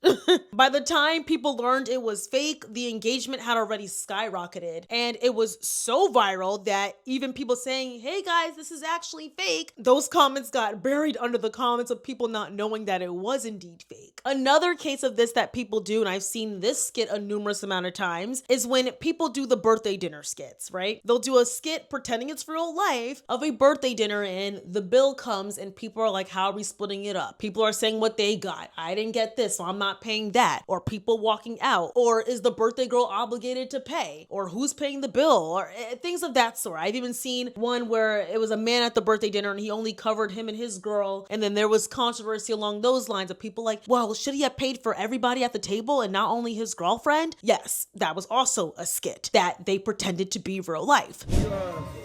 By the time people learned it was fake, the engagement had already skyrocketed, and it was so viral that even people saying, hey guys, this is actually fake, those comments got buried under the comments of people not knowing that it was indeed fake. Another case of this that people do, and I've seen this skit a numerous amount of times, is when people do the birthday dinner skits, right? They'll do a skit pretending it's real life of a birthday dinner, and the bill comes and people are like, how are we splitting it up? People are saying what they got. I didn't get this, so I'm not paying that. Or people walking out. Or is the birthday girl obligated to pay? Or who's paying the bill? Or things of that sort. I've even seen one where it was a man at the birthday dinner and he only covered him and his girl, and then there was controversy along those lines of people like, well, should he have paid for everybody at the table and not only his girlfriend? Yes, that was also a skit that they pretended to be real life.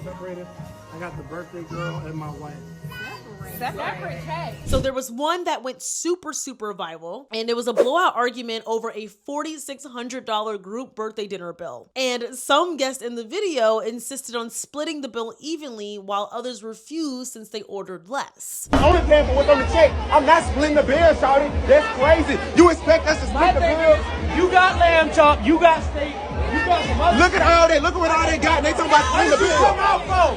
Separated. I got the birthday girl and my wife.
Separate checks.
So there was one that went super viral, and it was a blowout argument over a $4,600 group birthday dinner bill. And some guests in the video insisted on splitting the bill evenly while others refused since they ordered less.
Only paying for what's on the check. I'm not splitting the bill, shawty. That's crazy. You expect us to split the bill?
You got lamb chop, you got steak, you got some other.
Look at all that. Look at what all they got. And they talking about splitting the bill.
What did you come out for?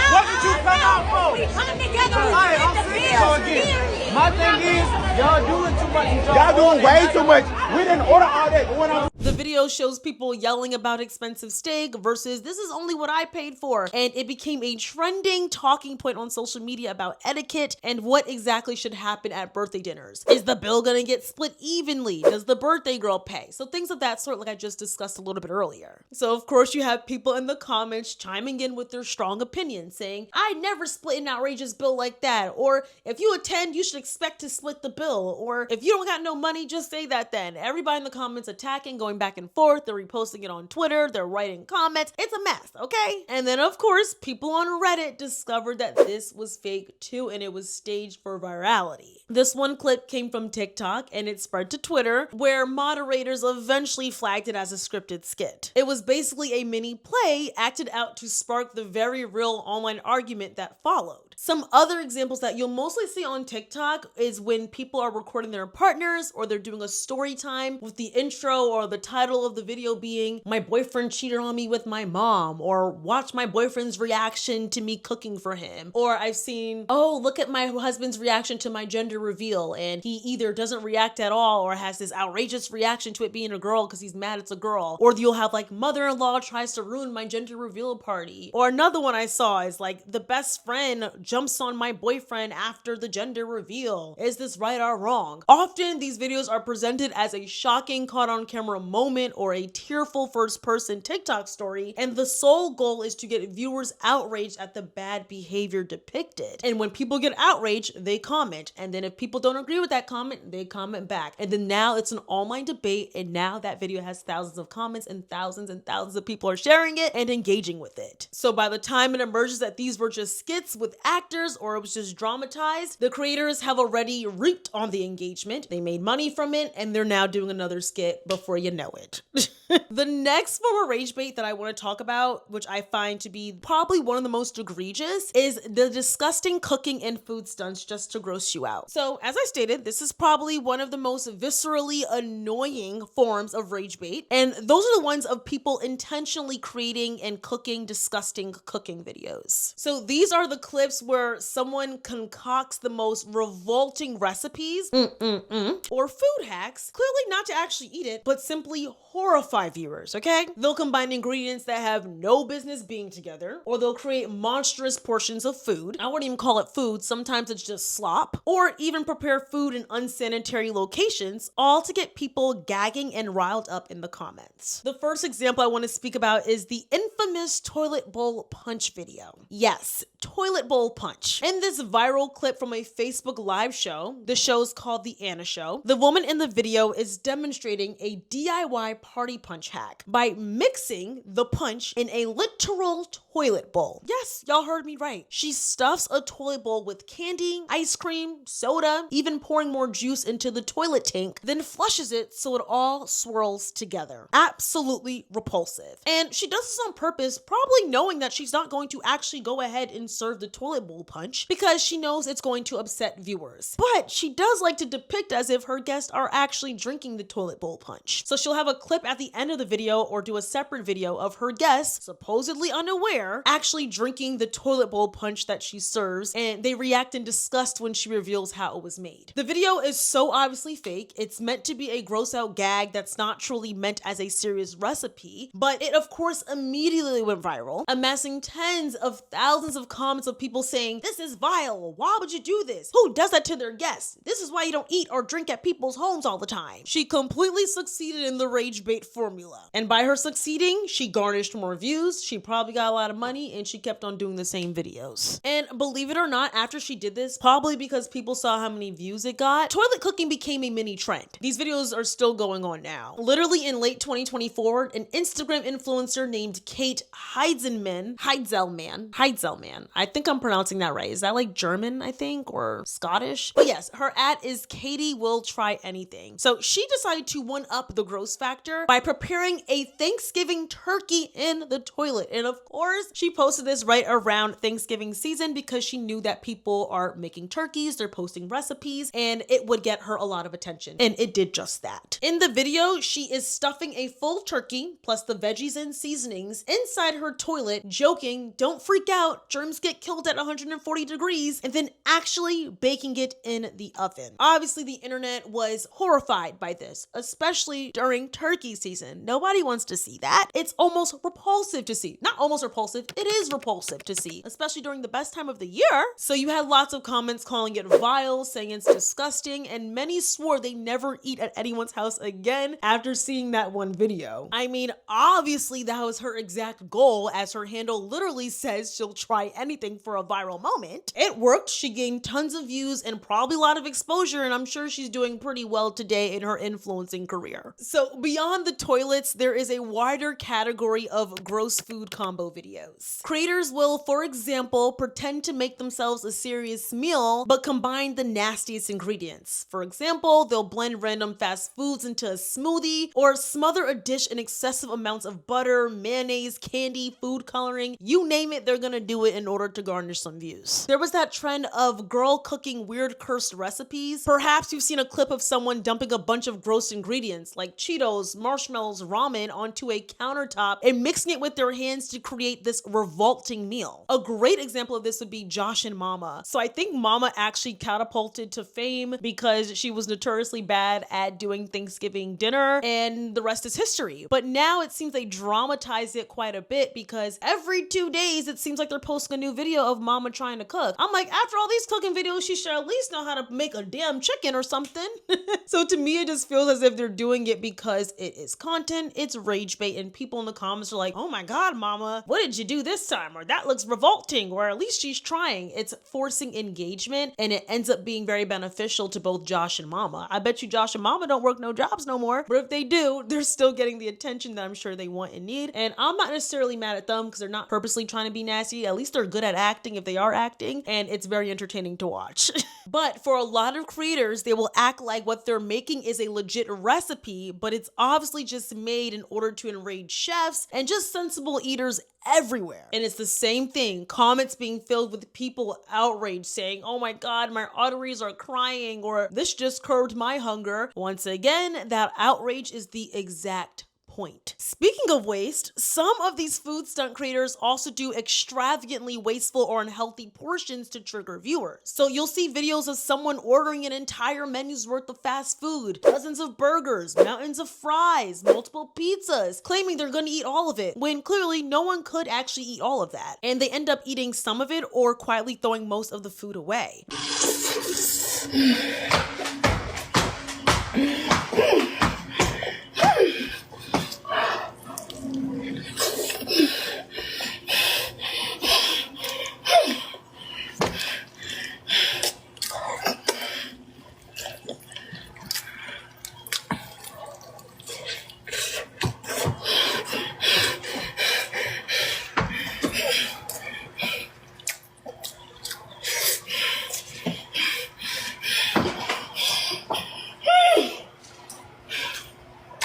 What did you come out for?
We come together
All
and
right,
split
I'm
the
saying
bill.
so again. My thing is, y'all doing too much.
Y'all doing way too much. We didn't order all that. But when I'm
The video shows people yelling about expensive steak versus this is only what I paid for. And it became a trending talking point on social media about etiquette and what exactly should happen at birthday dinners. Is the bill gonna get split evenly? Does the birthday girl pay? So things of that sort, like I just discussed a little bit earlier. So of course you have people in the comments chiming in with their strong opinions saying, I never split an outrageous bill like that. Or if you attend, you should expect to split the bill. Or if you don't got no money, just say that then. Everybody in the comments attacking, going back and forth, they're reposting it on Twitter, they're writing comments. It's a mess, okay? And then of course, people on Reddit discovered that this was fake too, and it was staged for virality. This one clip came from TikTok and it spread to Twitter, where moderators eventually flagged it as a scripted skit. It was basically a mini play acted out to spark the very real online argument that followed. Some other examples that you'll mostly see on TikTok is when people are recording their partners or they're doing a story time with the intro or the title of the video being, my boyfriend cheated on me with my mom, or watch my boyfriend's reaction to me cooking for him. Or I've seen, oh, look at my husband's reaction to my gender reveal, and he either doesn't react at all or has this outrageous reaction to it being a girl because he's mad it's a girl. Or you'll have like, mother-in-law tries to ruin my gender reveal party. Or another one I saw is like, the best friend jumps on my boyfriend after the gender reveal. Is this right or wrong? Often these videos are presented as a shocking caught on camera moment or a tearful first person TikTok story, and the sole goal is to get viewers outraged at the bad behavior depicted. And when people get outraged, they comment, and then if people don't agree with that comment, they comment back. And then now it's an online debate, and now that video has thousands of comments and thousands of people are sharing it and engaging with it. So by the time it emerges that these were just skits with actors or it was just dramatized, the creators have already reaped on the engagement. They made money from it, and they're now doing another skit before you know it. The next form of rage bait that I want to talk about, which I find to be probably one of the most egregious, is the disgusting cooking and food stunts just to gross you out. So as I stated, this is probably one of the most viscerally annoying forms of rage bait, and those are the ones of people intentionally creating and cooking disgusting cooking videos. So these are the clips where someone concocts the most revolting recipes or food hacks, clearly not to actually eat it, but simply horrify viewers, okay? They'll combine ingredients that have no business being together, or they'll create monstrous portions of food. I wouldn't even call it food, sometimes it's just slop, or even prepare food in unsanitary locations, all to get people gagging and riled up in the comments. The first example I want to speak about is the infamous toilet bowl punch video. Yes, toilet bowl punch. In this viral clip from a Facebook live show, the show's called The Anna Show, the woman in the video is demonstrating a DIY party punch hack by mixing the punch in a literal toilet bowl. Yes, y'all heard me right. She stuffs a toilet bowl with candy, ice cream, soda, even pouring more juice into the toilet tank, then flushes it so it all swirls together. Absolutely repulsive. And she does this on purpose, probably knowing that she's not going to actually go ahead and serve the toilet bowl punch because she knows it's going to upset viewers. But she does like to depict as if her guests are actually drinking the toilet bowl punch. So she'll have a clip at the end of the video or do a separate video of her guests, supposedly unaware, actually drinking the toilet bowl punch that she serves, and they react in disgust when she reveals how it was made. The video is so obviously fake. It's meant to be a gross out gag that's not truly meant as a serious recipe, but it of course immediately went viral, amassing tens of thousands of comments of people saying, this is vile, why would you do this? Who does that to their guests? This is why you don't eat or drink at people's homes all the time. She completely succeeded in the rage bait formula. And by her succeeding, she garnished more views, she probably got a lot of money, and she kept on doing the same videos. And believe it or not, after she did this, probably because people saw how many views it got, toilet cooking became a mini trend. These videos are still going on now. Literally in late 2024, an Instagram influencer named Kate Heintzelman, I think I'm pronouncing that right. Is that like German, I think, or Scottish? But yes, her ad is Katie will try anything. So she decided to one-up the gross factor by preparing a Thanksgiving turkey in the toilet. And of course, she posted this right around Thanksgiving season because she knew that people are making turkeys, they're posting recipes, and it would get her a lot of attention. And it did just that. In the video, she is stuffing a full turkey plus the veggies and seasonings inside her toilet, joking, "Don't freak out, germs get killed at 140 degrees," and then actually baking it in the oven. Obviously, the internet was horrified by this, especially during turkey season. Nobody wants to see that. It's almost repulsive to see. Not almost repulsive, it is repulsive to see, especially during the best time of the year. So you had lots of comments calling it vile, saying it's disgusting, and many swore they never eat at anyone's house again after seeing that one video. I mean, obviously that was her exact goal, as her handle literally says she'll try anything for a viral moment. It worked. She gained tons of views and probably a lot of exposure, and I'm sure she's doing pretty well today in her influencing career. So beyond the toilets, there is a wider category of gross food combo videos. Creators will, for example, pretend to make themselves a serious meal, but combine the nastiest ingredients. For example, they'll blend random fast foods into a smoothie, or smother a dish in excessive amounts of butter, mayonnaise, candy, food coloring, you name it, they're gonna do it in order to garnish some views. There was that trend of girl cooking weird cursed recipes. Perhaps you've seen a clip of someone dumping a bunch of gross ingredients like Cheetos, marshmallows, ramen onto a countertop and mixing it with their hands to create this revolting meal. A great example of this would be Josh and Mama. So I think Mama actually catapulted to fame because she was notoriously bad at doing Thanksgiving dinner, and the rest is history. But now it seems they dramatize it quite a bit because every 2 days it seems like they're posting a new video of Mama trying to cook. I'm like, after all these cooking videos, she should at least know how to make a damn chicken or something. So to me, it just feels as if they're doing it because it is content, it's rage bait, and people in the comments are like, "Oh my God, Mama, what did you do this time?" Or "That looks revolting," or "At least she's trying." It's forcing engagement, and it ends up being very beneficial to both Josh and Mama. I bet you Josh and Mama don't work no jobs no more, but if they do, they're still getting the attention that I'm sure they want and need. And I'm not necessarily mad at them because they're not purposely trying to be nasty. At least they're good at acting if they are acting, and it's very entertaining to watch. But for a lot of creators, they will act like what they're making is a legit recipe, but it's obviously just made in order to enrage chefs and just sensible eaters everywhere. And it's the same thing. Comments being filled with people outraged saying, "Oh my God, my arteries are crying," or "This just curbed my hunger." Once again, that outrage is the exact point. Speaking of waste, some of these food stunt creators also do extravagantly wasteful or unhealthy portions to trigger viewers. So you'll see videos of someone ordering an entire menu's worth of fast food, dozens of burgers, mountains of fries, multiple pizzas, claiming they're gonna eat all of it, when clearly no one could actually eat all of that. And they end up eating some of it or quietly throwing most of the food away.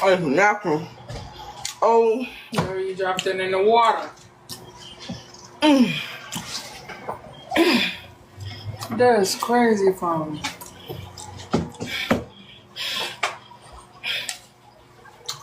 It's natural. Oh. No, you dropped it in the water. That's crazy for me.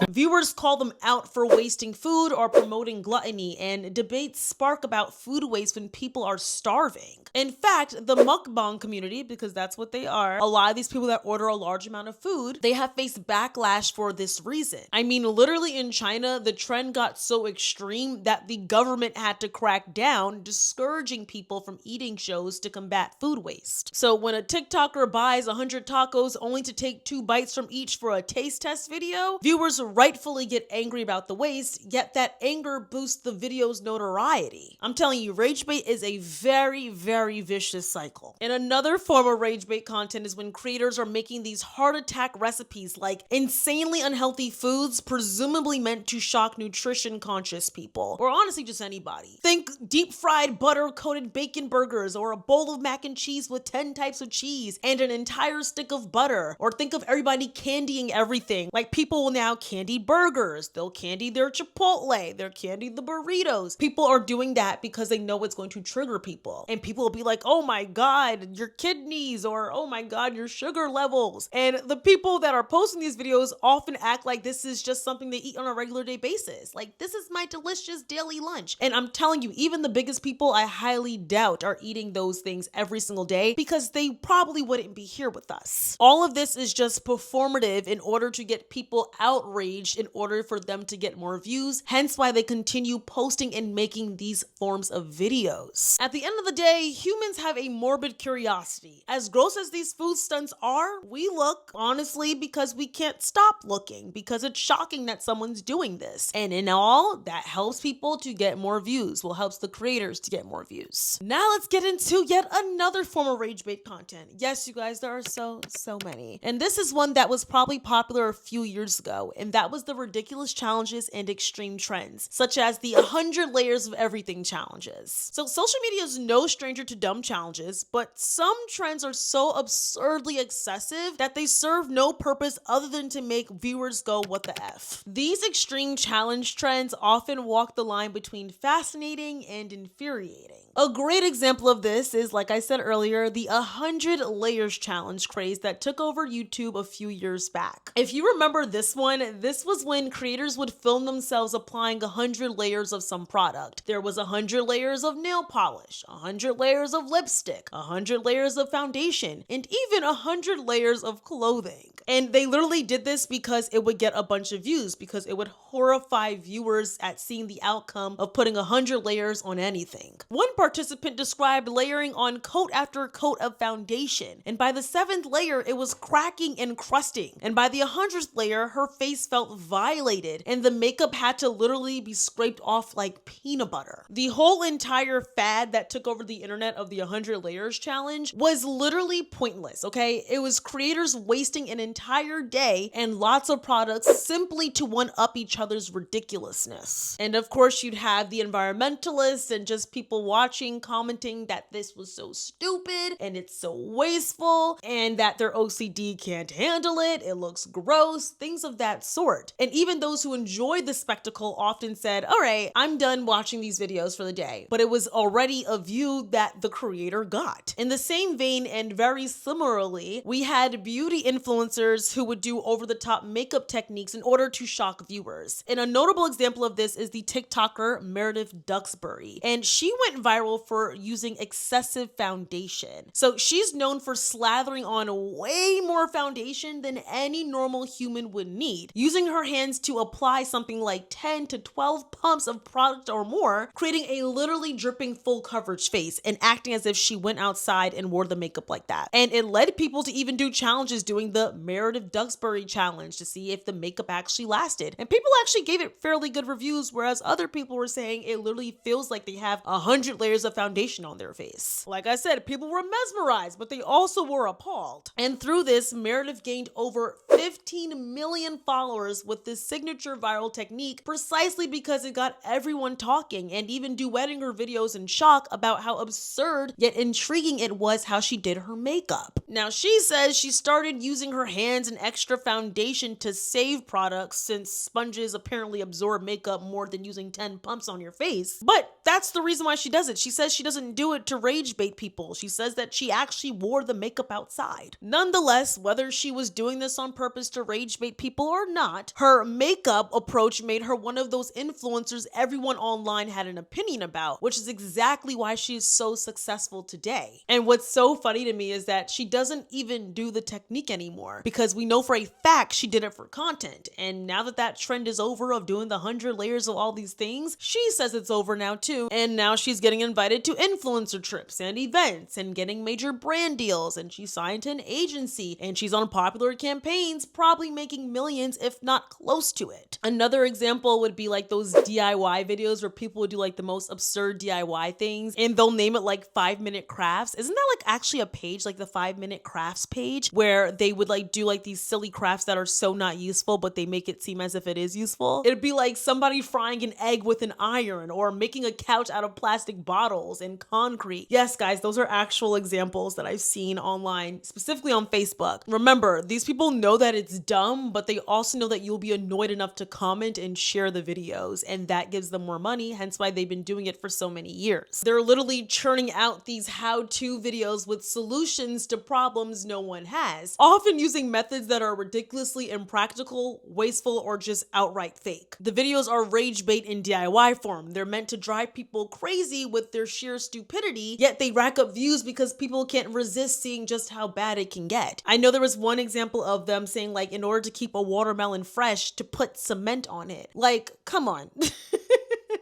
Viewers call them out for wasting food or promoting gluttony, and debates spark about food waste when people are starving. In fact, the mukbang community, because that's what they are, a lot of these people that order a large amount of food, they have faced backlash for this reason. I mean, literally in China, the trend got so extreme that the government had to crack down, discouraging people from eating shows to combat food waste. So when a TikToker buys 100 tacos only to take 2 bites from each for a taste test video, viewers rightfully get angry about the waste, yet that anger boosts the video's notoriety. I'm telling you, rage bait is a very, very vicious cycle. And another form of rage bait content is when creators are making these heart attack recipes like insanely unhealthy foods presumably meant to shock nutrition conscious people, or honestly just anybody. Think deep fried butter coated bacon burgers, or a bowl of mac and cheese with 10 types of cheese and an entire stick of butter, or think of everybody candying everything. Like, people will now candy burgers, they'll candy their Chipotle, they'll candy the burritos. People are doing that because they know it's going to trigger people, and people will be like, oh my god, your kidneys, or oh my god, your sugar levels. And the people that are posting these videos often act like this is just something they eat on a regular day basis. Like, this is my delicious daily lunch. And I'm telling you, even the biggest people I highly doubt are eating those things every single day, because they probably wouldn't be here with us. All of this is just performative in order to get people outraged, in order for them to get more views, hence why they continue posting and making these forms of videos. At the end of the day, humans have a morbid curiosity. As gross as these food stunts are, we look, honestly, because we can't stop looking, because it's shocking that someone's doing this. And in all, that helps people to get more views, well, helps the creators to get more views. Now let's get into yet another form of rage bait content. Yes, you guys, there are so many. And this is one that was probably popular a few years ago, and that was the ridiculous challenges and extreme trends, such as the 100 layers of everything challenges. So social media is no stranger to dumb challenges, but some trends are so absurdly excessive that they serve no purpose other than to make viewers go, what the F? These extreme challenge trends often walk the line between fascinating and infuriating. A great example of this is, like I said earlier, the 100 layers challenge craze that took over YouTube a few years back. If you remember this one, this was when creators would film themselves applying 100 layers of some product. There was 100 layers of nail polish, 100 layers of lipstick, 100 layers of foundation, and even 100 layers of clothing. And they literally did this because it would get a bunch of views, because it would horrify viewers at seeing the outcome of putting 100 layers on anything. One participant described layering on coat after coat of foundation, and by the 7th layer, it was cracking and crusting. And by the 100th layer, her face felt violated, and the makeup had to literally be scraped off like peanut butter. The whole entire fad that took over the internet of the 100 layers challenge was literally pointless, okay? It was creators wasting an entire day and lots of products simply to one-up each other's ridiculousness. And of course, you'd have the environmentalists and just people watching commenting that this was so stupid and it's so wasteful and that their OCD can't handle it, it looks gross, things of that sort. And even those who enjoyed the spectacle often said, all right, I'm done watching these videos for the day. But it was already a view that the creator got. In the same vein, and very similarly, we had beauty influencers who would do over-the-top makeup techniques in order to shock viewers. And a notable example of this is the TikToker Meredith Duxbury. And she went viral for using excessive foundation. So she's known for slathering on way more foundation than any normal human would need, using her hands to apply something like 10 to 12 pumps of product or more, creating a literally dripping full coverage face and acting as if she went outside and wore the makeup like that. And it led people to even do challenges doing the Meredith Duxbury challenge to see if the makeup actually lasted. And people actually gave it fairly good reviews, whereas other people were saying it literally feels like they have 100 layers of foundation on their face. Like I said, people were mesmerized, but they also were appalled. And through this, Meredith gained over 15 million followers with this signature viral technique precisely because it got everyone talking and even duetting her videos in shock about how absurd yet intriguing it was how she did her makeup. Now, she says she started using her hands and extra foundation to save products since sponges apparently absorb makeup more than using 10 pumps on your face. But that's the reason why she does it. She says she doesn't do it to rage bait people. She says that she actually wore the makeup outside. Nonetheless, whether she was doing this on purpose to rage bait people or not, her makeup approach made her one of those influencers everyone online had an opinion about, which is exactly why she is so successful today. And what's so funny to me is that she doesn't even do the technique anymore, because we know for a fact she did it for content. And now that that trend is over of doing the 100 layers of all these things, she says it's over now too. And now she's getting invited to influencer trips and events and getting major brand deals, and she's signed to an agency and she's on popular campaigns, probably making millions, if not not close to it. Another example would be like those DIY videos where people would do like the most absurd DIY things and they'll name it like 5-minute crafts. Isn't that like actually a page, like the 5-minute crafts page, where they would like do like these silly crafts that are so not useful, but they make it seem as if it is useful? It'd be like somebody frying an egg with an iron or making a couch out of plastic bottles and concrete. Yes, guys, those are actual examples that I've seen online, specifically on Facebook. Remember, these people know that it's dumb, but they also know that you'll be annoyed enough to comment and share the videos, and that gives them more money, hence why they've been doing it for so many years. They're literally churning out these how-to videos with solutions to problems no one has, often using methods that are ridiculously impractical, wasteful, or just outright fake. The videos are rage bait in DIY form. They're meant to drive people crazy with their sheer stupidity, yet they rack up views because people can't resist seeing just how bad it can get. I know there was one example of them saying like, in order to keep a watermelon fresh, to put cement on it. Like, come on.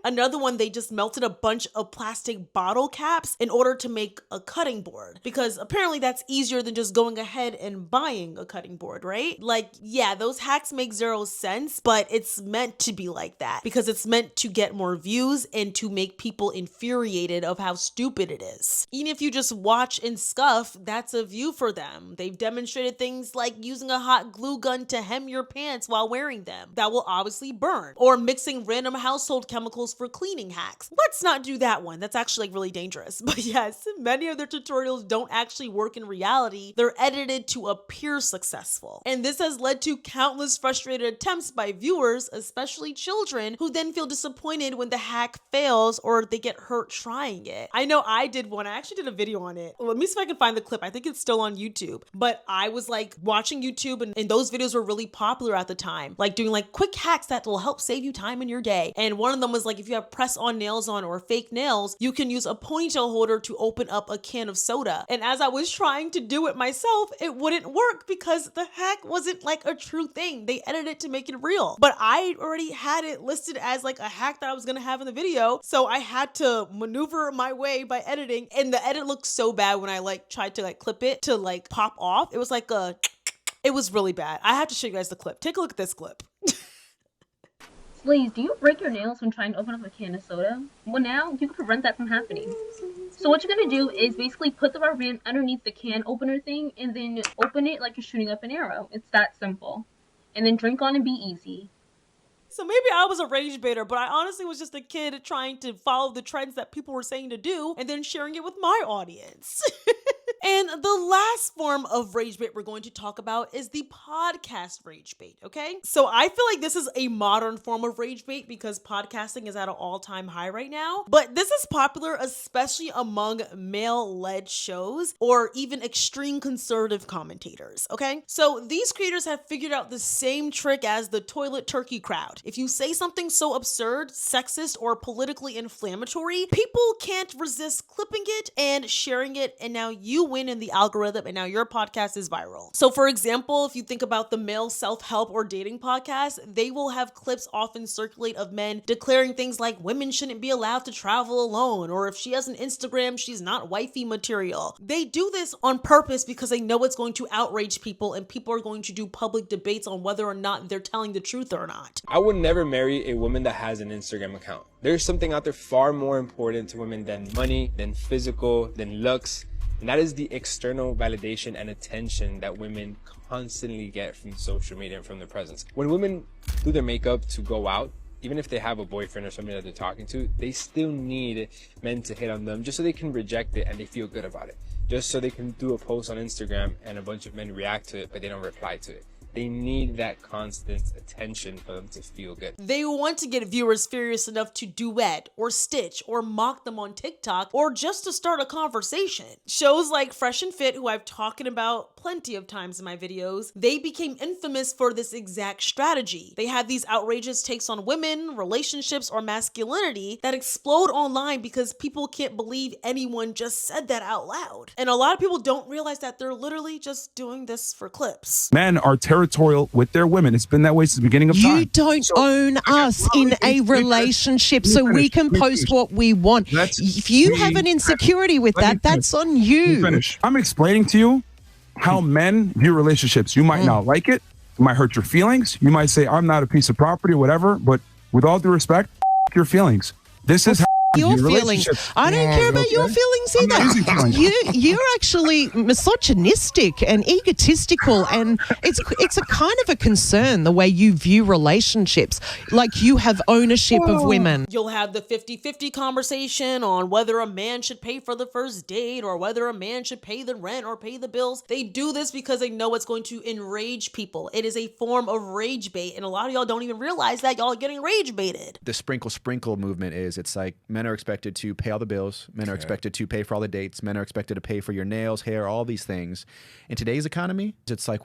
Another one, they just melted a bunch of plastic bottle caps in order to make a cutting board, because apparently that's easier than just going ahead and buying a cutting board, right? Like, yeah, those hacks make zero sense, but it's meant to be like that because it's meant to get more views and to make people infuriated of how stupid it is. Even if you just watch and scuff, that's a view for them. They've demonstrated things like using a hot glue gun to hem your pants while wearing them. That will obviously burn. Or mixing random household chemicals for cleaning hacks. Let's not do that one. That's actually like really dangerous. But yes, many of their tutorials don't actually work in reality. They're edited to appear successful. And this has led to countless frustrated attempts by viewers, especially children, who then feel disappointed when the hack fails or they get hurt trying it. I know I did one. I actually did a video on it. Let me see if I can find the clip. I think it's still on YouTube. But I was like watching YouTube and those videos were really popular at the time. Like doing like quick hacks that will help save you time in your day. And one of them was like, if you have press-on nails on or fake nails, you can use a ponytail holder to open up a can of soda. And as I was trying to do it myself, it wouldn't work because the hack wasn't like a true thing. They edited it to make it real. But I already had it listed as like a hack that I was gonna have in the video, so I had to maneuver my way by editing, and the edit looked so bad when I like tried to like clip it to like pop off. It was like it was really bad. I have to show you guys the clip. Take a look at this clip.
Please, do you break your nails when trying to open up a can of soda? Well, now you can prevent that from happening. So what you're gonna do is basically put the rubber band underneath the can opener thing and then open it like you're shooting up an arrow. It's that simple. And then drink on and be easy.
So maybe I was a rage baiter, but I honestly was just a kid trying to follow the trends that people were saying to do and then sharing it with my audience. And the last form of rage bait we're going to talk about is the podcast rage bait, okay? So I feel like this is a modern form of rage bait because podcasting is at an all-time high right now. But this is popular especially among male-led shows or even extreme conservative commentators, okay? So these creators have figured out the same trick as the toilet turkey crowd. If you say something so absurd, sexist, or politically inflammatory, people can't resist clipping it and sharing it, and now you win in the algorithm and now your podcast is viral. So for example, if you think about the male self-help or dating podcast, they will have clips often circulate of men declaring things like women shouldn't be allowed to travel alone, or if she has an Instagram, she's not wifey material. They do this on purpose because they know it's going to outrage people and people are going to do public debates on whether or not they're telling the truth or not.
I would never marry a woman that has an Instagram account. There's something out there far more important to women than money, than physical, than looks. And that is the external validation and attention that women constantly get from social media and from their presence. When women do their makeup to go out, even if they have a boyfriend or somebody that they're talking to, they still need men to hit on them just so they can reject it and they feel good about it. Just so they can do a post on Instagram and a bunch of men react to it, but they don't reply to it. They need that constant attention for them to feel good.
They want to get viewers furious enough to duet or stitch or mock them on TikTok or just to start a conversation. Shows like Fresh and Fit, who I've talked about plenty of times in my videos, they became infamous for this exact strategy. They have these outrageous takes on women, relationships, or masculinity that explode online because people can't believe anyone just said that out loud. And a lot of people don't realize that they're literally just doing this for clips.
Men are territorial with their women. It's been that way since the beginning of time.
You don't own us in a relationship, so we can post what we want. If you have an insecurity with that, that's on you.
I'm explaining to you how men view relationships. You might not like it, It might hurt your feelings. You might say, I'm not a piece of property or whatever, but with all due respect, your feelings. This is how
your feelings. I don't care about your feelings either. You're actually misogynistic and egotistical, and it's a kind of a concern the way you view relationships. Like you have ownership of women.
You'll have the 50-50 conversation on whether a man should pay for the first date or whether a man should pay the rent or pay the bills. They do this because they know it's going to enrage people. It is a form of rage bait, and a lot of y'all don't even realize that y'all are getting rage baited.
The sprinkle movement is, it's like men are expected to pay all the bills. Men are expected to pay for all the dates. Men are expected to pay for your nails, hair, all these things. In today's economy, it's like,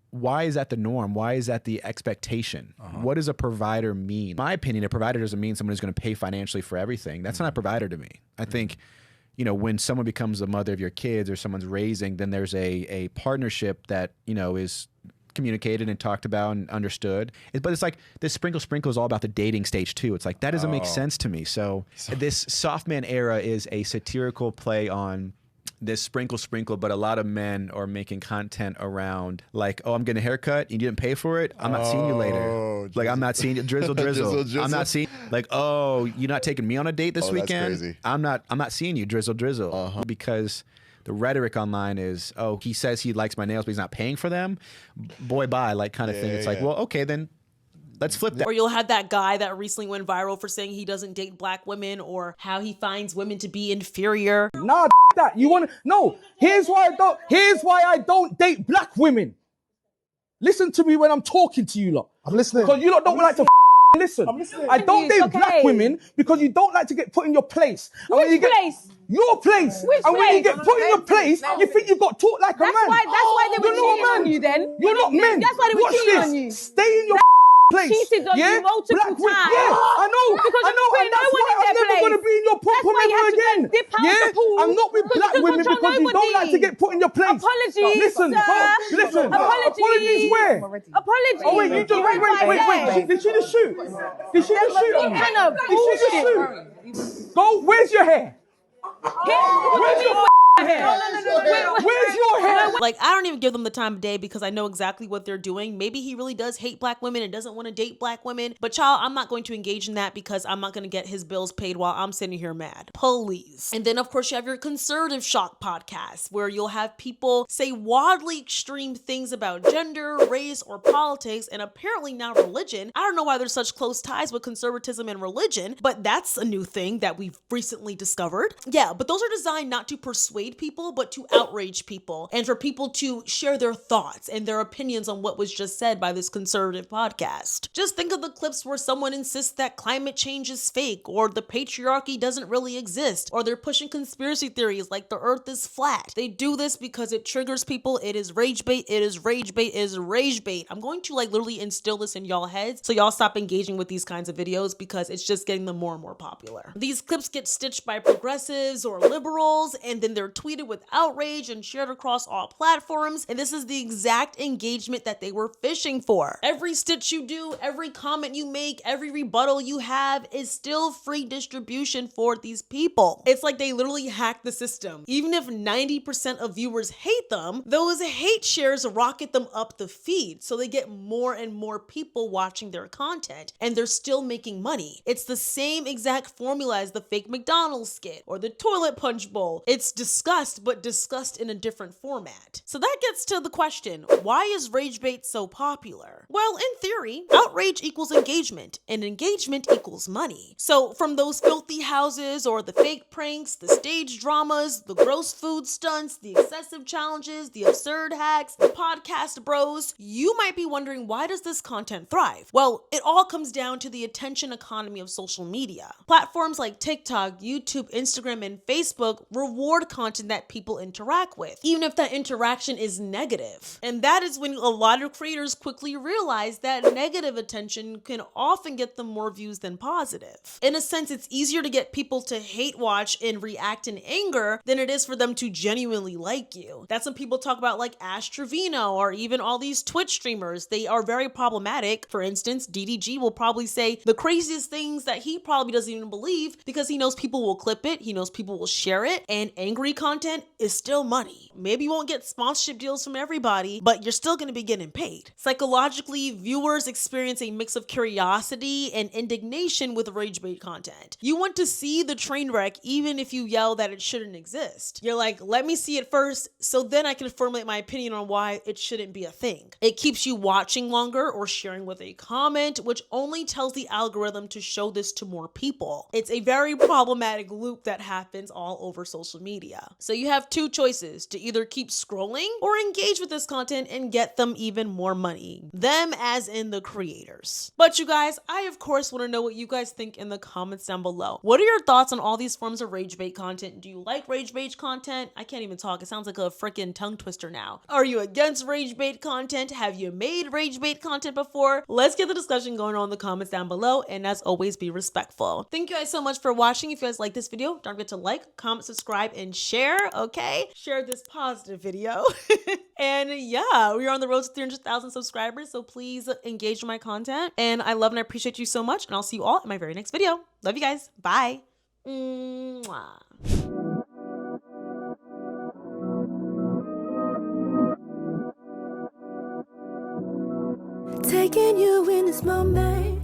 why is that the norm? Why is that the expectation? What does a provider mean? In my opinion, a provider doesn't mean someone who's going to pay financially for everything. That's not a provider to me. I think, you know, when someone becomes the mother of your kids or someone's raising, then there's a partnership that, you know, is communicated and talked about and understood. But it's like this sprinkle is all about the dating stage too. It's like that doesn't make sense to me. So this soft man era is a satirical play on this sprinkle, but a lot of men are making content around like, oh, I'm getting a haircut, you didn't pay for it, I'm not seeing you later. Like, I'm not seeing you, drizzle. I'm not seeing, like, oh, you're not taking me on a date this weekend. That's crazy. I'm not seeing you, drizzle. Because the rhetoric online is, oh, he says he likes my nails, but he's not paying for them. Boy, bye, like kind of thing. It's like, well, okay, then let's flip that.
Or you'll have that guy that recently went viral for saying he doesn't date black women or how he finds women to be inferior.
Nah, that. You want to? No. Here's why I don't date black women. Listen to me when I'm talking to you lot.
I'm listening.
Because you lot don't like to listen. I don't date black women because you don't like to get put in your place.
Which place?
Your place.
Which
and when you
place?
get put in your place, you think you got taught like a man.
That's why they were cheating on you then.
You're not men.
That's why they were
Watch
cheating
this.
on you.
Stay in your place.
Cheated on you multiple times.
Yeah, I know.
Because
I know. And that's why I'm never going to be in your pom-pom ever again. I'm not with black women because you don't like to get put in your place.
Apologies,
listen. Apologies where?
Apologies.
Oh wait, you just wait. Did she just shoot? Did she just shoot? Go. Where's your hair? Where's your hair? Where's your hair?
Like, I don't even give them the time of day because I know exactly what they're doing. Maybe he really does hate black women and doesn't want to date black women. But child, I'm not going to engage in that because I'm not going to get his bills paid while I'm sitting here mad. Please. And then, of course, you have your conservative shock podcast where you'll have people say wildly extreme things about gender, race, or politics, and apparently now religion. I don't know why there's such close ties with conservatism and religion, but that's a new thing that we've recently discovered. Yeah, but those are designed not to persuade people, but to outrage people and for people to share their thoughts and their opinions on what was just said by this conservative podcast. Just think of the clips where someone insists that climate change is fake or the patriarchy doesn't really exist or they're pushing conspiracy theories like the earth is flat. They do this because it triggers people. It is rage bait. It is rage bait. It is rage bait. I'm going to like literally instill this in y'all heads so y'all stop engaging with these kinds of videos because it's just getting them more and more popular. These clips get stitched by progressives or liberals and then they're tweeted with outrage and shared across all platforms, and this is the exact engagement that they were fishing for. Every stitch you do, every comment you make, every rebuttal you have is still free distribution for these people. It's like they literally hacked the system. Even if 90% of viewers hate them, those hate shares rocket them up the feed, so they get more and more people watching their content, and they're still making money. It's the same exact formula as the fake McDonald skit or the toilet punch bowl. It's discussed, but discussed in a different format. So that gets to the question, why is rage bait so popular? Well, in theory, outrage equals engagement, and engagement equals money. So from those filthy houses or the fake pranks, the stage dramas, the gross food stunts, the excessive challenges, the absurd hacks, the podcast bros, you might be wondering, why does this content thrive? Well, it all comes down to the attention economy of social media. Platforms like TikTok, YouTube, Instagram, and Facebook reward content that people interact with, even if that interaction is negative. And that is when a lot of creators quickly realize that negative attention can often get them more views than positive. In a sense, it's easier to get people to hate watch and react in anger than it is for them to genuinely like you. That's when people talk about like Ash Trevino or even all these Twitch streamers. They are very problematic. For instance, DDG will probably say the craziest things that he probably doesn't even believe because he knows people will clip it, he knows people will share it, and angry comments content is still money. Maybe you won't get sponsorship deals from everybody, but you're still going to be getting paid. Psychologically, viewers experience a mix of curiosity and indignation with rage bait content. You want to see the train wreck even if you yell that it shouldn't exist. You're like, let me see it first so then I can formulate my opinion on why it shouldn't be a thing. It keeps you watching longer or sharing with a comment, which only tells the algorithm to show this to more people. It's a very problematic loop that happens all over social media. So you have two choices: to either keep scrolling or engage with this content and get them even more money. Them as in the creators. But you guys, I of course want to know what you guys think in the comments down below. What are your thoughts on all these forms of rage bait content? Do you like rage bait content? I can't even talk. It sounds like a freaking tongue twister now. Are you against rage bait content? Have you made rage bait content before? Let's get the discussion going on in the comments down below, and as always, be respectful. Thank you guys so much for watching. If you guys like this video, don't forget to like, comment, subscribe, and share, okay? Share this positive video. And yeah, we are on the road to 300,000 subscribers, so please engage with my content. And I love and I appreciate you so much, and I'll see you all in my very next video. Love you guys. Bye. Mwah.
Taking you in this moment,